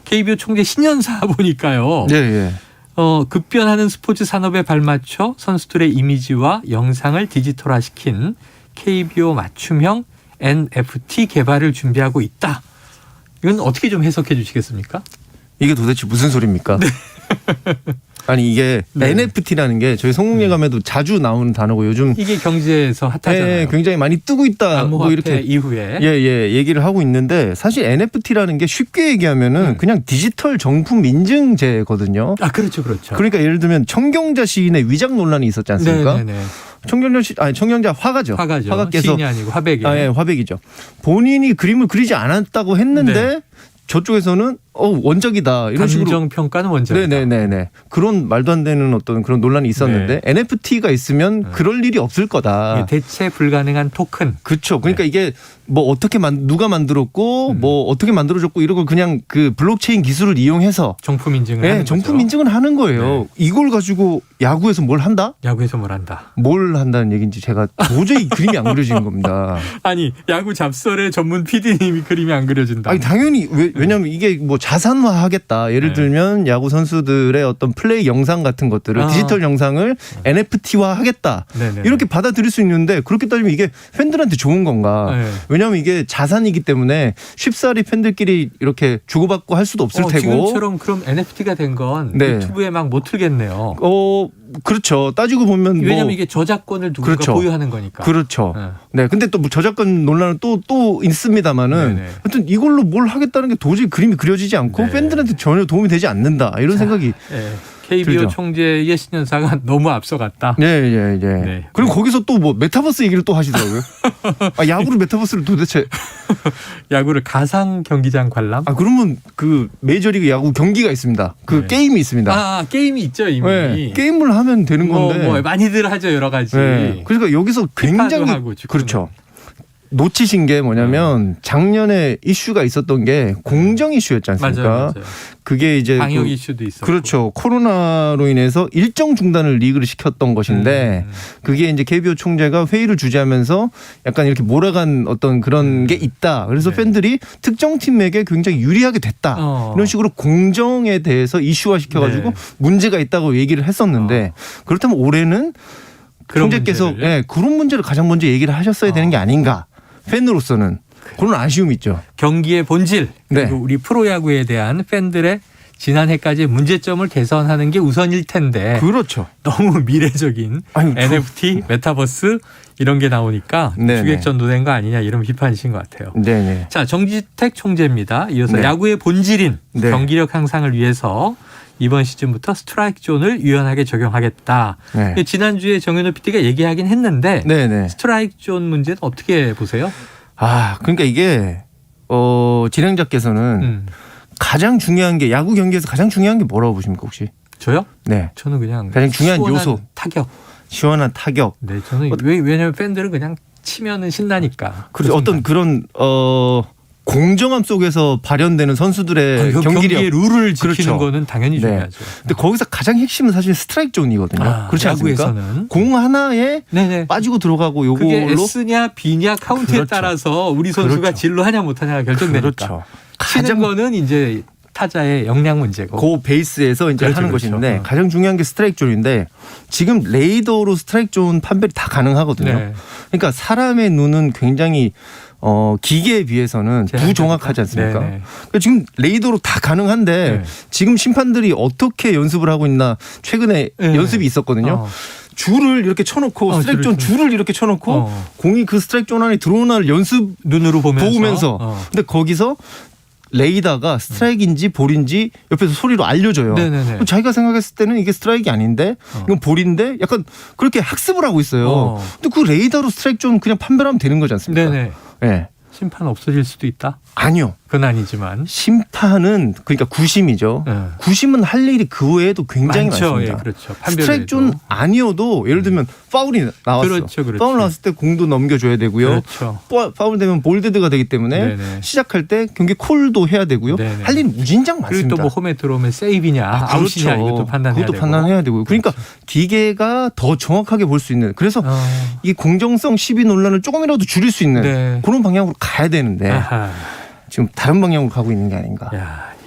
KBO 총재 신년사 보니까요. 예. 급변하는 스포츠 산업에 발맞춰 선수들의 이미지와 영상을 디지털화시킨 KBO 맞춤형 NFT 개발을 준비하고 있다. 이건 어떻게 좀 해석해 주시겠습니까? 이게 도대체 무슨 소리입니까? 네. 아니 이게 NFT라는 게 저희 성공예감에도 자주 나오는 단어고 요즘 이게 경제에서 핫하잖아요. 네, 굉장히 많이 뜨고 있다. 뭐 이렇게 이후에 얘기를 하고 있는데 사실 NFT라는 게 쉽게 얘기하면은 그냥 디지털 정품 인증제거든요. 아, 그렇죠. 그러니까 예를 들면 청경자 시인의 위작 논란이 있었지 않습니까? 네네네. 청경자 화가죠. 화가께서 시인이 아니고 화백이에요. 예, 화백이죠. 본인이 그림을 그리지 않았다고 했는데 네. 저쪽에서는 원작이다 이런 식으로 감정 평가는 원작이다. 네네네 그런 말도 안 되는 어떤 그런 논란이 있었는데 NFT가 있으면 그럴 일이 없을 거다. 대체 불가능한 토큰. 그렇죠. 그러니까 이게 뭐 어떻게 누가 만들었고 뭐 어떻게 만들어졌고 이런 걸 그냥 그 블록체인 기술을 이용해서 정품 인증을 하는 정품 거죠. 인증을 하는 거예요. 이걸 가지고 야구에서 뭘 한다? 야구에서 뭘 한다? 뭘 한다는 얘기인지 제가 도저히 그림이 안 그려지는 겁니다. 아니 야구 잡설의 전문 PD님이 그림이 안 그려진다. 아니 당연히 왜냐하면 이게 뭐 자산화하겠다. 예를 들면 야구 선수들의 어떤 플레이 영상 같은 것들을 디지털 영상을 NFT화하겠다. 이렇게 받아들일 수 있는데 그렇게 따지면 이게 팬들한테 좋은 건가? 왜냐하면 이게 자산이기 때문에 쉽사리 팬들끼리 이렇게 주고받고 할 수도 없을 테고. 지금처럼 그럼 NFT가 된 건 유튜브에 막 못 틀겠네요. 그렇죠. 따지고 보면 왜냐하면 이게 저작권을 누군가 보유하는 거니까. 그렇죠. 네. 근데 또 뭐 저작권 논란은 또 있습니다만은 하여튼 이걸로 뭘 하겠다는 게 도저히 그림이 그려지지 않고 팬들한테 전혀 도움이 되지 않는다. 이런 생각이 KBO 들죠. 총재의 신년사가 너무 앞서갔다. 네. 네. 그리고 거기서 또 뭐 메타버스 얘기를 또 하시더라고요. 야구를 메타버스를 도대체 야구를 가상 경기장 관람? 그러면 그 메이저리그 야구 경기가 있습니다. 그 게임이 있습니다. 게임이 있죠 이미. 네. 게임을 하면 되는 건데. 뭐 많이들 하죠 여러 가지. 네. 그러니까 여기서 굉장히 하고 그렇죠. 놓치신 게 뭐냐면 작년에 이슈가 있었던 게 공정 이슈였지 않습니까? 맞아요. 그게 이제 방역 이슈도 있었고. 그렇죠. 코로나로 인해서 일정 중단을 리그를 시켰던 것인데 그게 이제 KBO 총재가 회의를 주재하면서 약간 이렇게 몰아간 어떤 그런 게 있다. 그래서 팬들이 특정 팀에게 굉장히 유리하게 됐다. 이런 식으로 공정에 대해서 이슈화 시켜가지고 문제가 있다고 얘기를 했었는데 그렇다면 올해는 총재께서 그런 문제를 가장 먼저 얘기를 하셨어야 되는 게 아닌가. 팬으로서는 그런 아쉬움이 있죠. 경기의 본질 그리고 우리 프로야구에 대한 팬들의 지난해까지의 문제점을 개선하는 게 우선일 텐데 그렇죠. 너무 미래적인 NFT, 메타버스 이런 게 나오니까 주객전도된 거 아니냐 이런 비판이신 것 같아요. 네네. 자, 정지택 총재입니다. 이어서 야구의 본질인 경기력 향상을 위해서 이번 시즌부터 스트라이크 존을 유연하게 적용하겠다. 지난주에 정현우 PD가 얘기하긴 했는데 스트라이크 존 문제는 어떻게 보세요? 그러니까 이게 진행자께서는 가장 중요한 게 야구 경기에서 가장 중요한 게 뭐라고 보십니까 혹시? 저요? 네. 저는 그냥 가장 중요한 요소. 타격. 시원한 타격. 네, 저는 왜냐하면 팬들은 그냥 치면은 신나니까. 그렇죠. 어떤 그런 공정함 속에서 발현되는 선수들의 경기의 룰을 지키는 거는 당연히 중요하죠. 근데 거기서 가장 핵심은 사실 스트라이크 존이거든요. 그렇지 않습니까? 야구에서는 공 하나에 빠지고 들어가고 요걸로 그게 S냐 B냐 카운트에 따라서 우리 선수가 진로하냐 못하냐가 결정되니까. 그렇죠. 치는 거는 이제 타자의 역량 문제고. 그 베이스에서 이제 하는 것인데 가장 중요한 게 스트라이크 존인데 지금 레이더로 스트라이크 존 판별이 다 가능하거든요. 그러니까 사람의 눈은 굉장히 기계에 비해서는 부정확하지 않습니까? 그러니까 지금 레이더로 다 가능한데 지금 심판들이 어떻게 연습을 하고 있나 최근에 연습이 있었거든요. 줄을 이렇게 쳐놓고 스트라이크 존 줄을 이렇게 쳐놓고 공이 그 스트라이크 존 안에 들어오나를 연습 눈으로 보면서. 근데 거기서 레이더가 스트라이크인지 볼인지 옆에서 소리로 알려줘요. 자기가 생각했을 때는 이게 스트라이크가 아닌데 이건 볼인데 약간 그렇게 학습을 하고 있어요. 근데 그 레이더로 스트라이크 존 그냥 판별하면 되는 거지 않습니까? 네. 심판 없어질 수도 있다? 아니요. 그건 아니지만. 심판은 그러니까 구심이죠. 구심은 할 일이 그 외에도 굉장히 많습니다. 그렇죠. 스트라이크 존 아니어도 예를 들면 파울이 나왔어. 그렇죠. 파울 나왔을 때 공도 넘겨줘야 되고요. 파울 되면 볼데드가 되기 때문에 시작할 때 경기 콜도 해야 되고요. 할 일이 무진장 많습니다. 그리고 또 뭐 홈에 들어오면 세이브냐 아웃이냐 이것도 판단해야 되고. 그러니까 기계가 더 정확하게 볼 수 있는. 그래서 이 공정성 시비 논란을 조금이라도 줄일 수 있는 그런 방향으로 가야 되는데 지금 다른 방향으로 가고 있는 게 아닌가.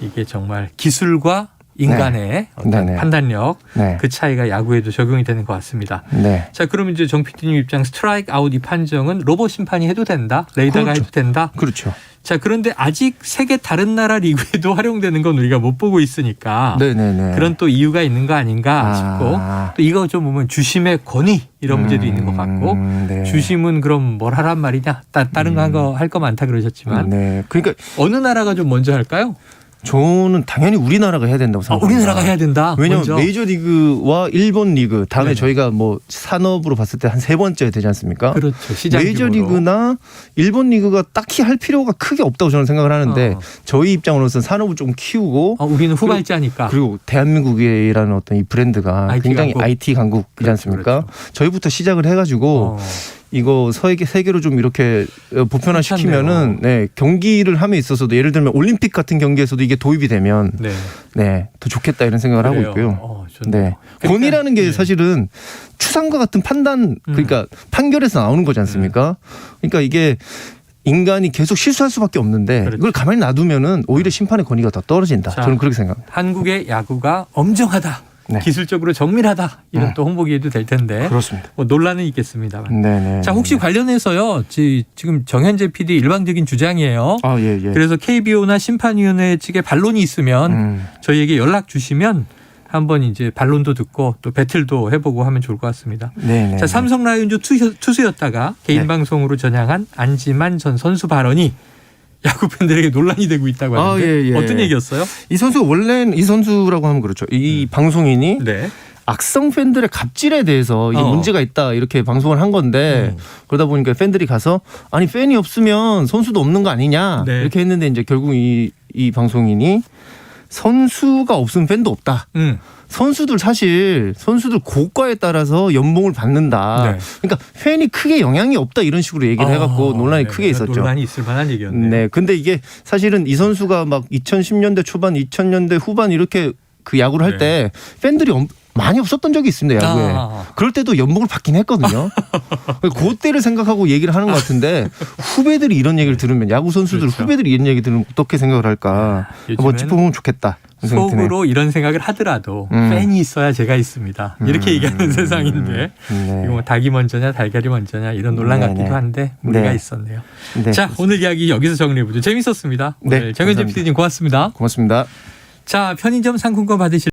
이게 정말 기술과 인간의 어떤 판단력 그 차이가 야구에도 적용이 되는 것 같습니다. 자, 그럼 이제 정 PD님 입장 스트라이크 아웃 이 판정은 로봇 심판이 해도 된다? 레이더가 해도 된다? 그렇죠. 자, 그런데 아직 세계 다른 나라 리그에도 활용되는 건 우리가 못 보고 있으니까 그런 또 이유가 있는 거 아닌가 싶고 또 이거 좀 보면 주심의 권위 이런 문제도 있는 것 같고 주심은 그럼 뭘 하란 말이냐 다른 거 할 거 많다 그러셨지만 그러니까 어느 나라가 좀 먼저 할까요? 저는 당연히 우리나라가 해야 된다고 생각합니다. 우리나라가 해야 된다. 왜냐하면 먼저. 메이저리그와 일본 리그 다음에 저희가 뭐 산업으로 봤을 때 한 3번째 되지 않습니까? 그렇죠. 시장 메이저리그나 일본 리그가 딱히 할 필요가 크게 없다고 저는 생각을 하는데 저희 입장으로서는 산업을 좀 키우고 우리는 후발자니까. 그리고 대한민국이라는 어떤 이 브랜드가 굉장히 IT 강국이지 않습니까? 저희부터 시작을 해가지고 이거 세계로 좀 이렇게 보편화시키면은 경기를 함에 있어서도 예를 들면 올림픽 같은 경기에서도 이게 도입이 되면 더 좋겠다 이런 생각을 하고 있고요. 권위라는 게 사실은 추상과 같은 판단 그러니까 판결에서 나오는 거지 않습니까? 그러니까 이게 인간이 계속 실수할 수밖에 없는데 이걸 가만히 놔두면은 오히려 심판의 권위가 더 떨어진다. 저는 그렇게 생각합니다. 한국의 야구가 엄정하다. 기술적으로 정밀하다 이런 또 홍보기에도 될 텐데 그렇습니다. 뭐 논란은 있겠습니다만. 자, 혹시 관련해서요 지금 정현재 PD 일방적인 주장이에요. 그래서 KBO나 심판위원회 측에 반론이 있으면 저희에게 연락 주시면 한번 이제 반론도 듣고 또 배틀도 해보고 하면 좋을 것 같습니다. 자, 삼성 라이온즈 투수였다가 개인 방송으로 전향한 안지만 전 선수 발언이 야구 팬들에게 논란이 되고 있다고 하는데 어떤 얘기였어요? 이 선수가 원래는 이 선수라고 하면 그렇죠. 이 방송인이 악성 팬들의 갑질에 대해서 이게 문제가 있다 이렇게 방송을 한 건데 그러다 보니까 팬들이 가서 아니 팬이 없으면 선수도 없는 거 아니냐 이렇게 했는데 이제 결국 이 방송인이 선수가 없으면 팬도 없다. 선수들 고가에 따라서 연봉을 받는다. 그러니까 팬이 크게 영향이 없다 이런 식으로 얘기를 해갖고 논란이 크게 있었죠. 논란이 있을 만한 얘기였네요. 네, 근데 이게 사실은 이 선수가 막 2010년대 초반, 2000년대 후반 이렇게 그 야구를 할 때 팬들이 많이 없었던 적이 있습니다, 야구에. 그럴 때도 연봉을 받긴 했거든요. 그때를 생각하고 얘기를 하는 것 같은데 후배들이 이런 얘기를 들으면 야구 선수들 후배들이 이런 얘기 들으면 어떻게 생각을 할까. 한번 짚어보면 좋겠다. 속으로 이런 생각을 하더라도 팬이 있어야 제가 있습니다. 이렇게 얘기하는 세상인데 이거 뭐 닭이 먼저냐 달걀이 먼저냐 이런 논란 같기도 한데 우리가 있었네요. 자, 오늘 이야기 여기서 정리해보죠. 재밌었습니다. 오늘 정현재 PD님 고맙습니다. 고맙습니다. 자, 편의점 상품권 받으실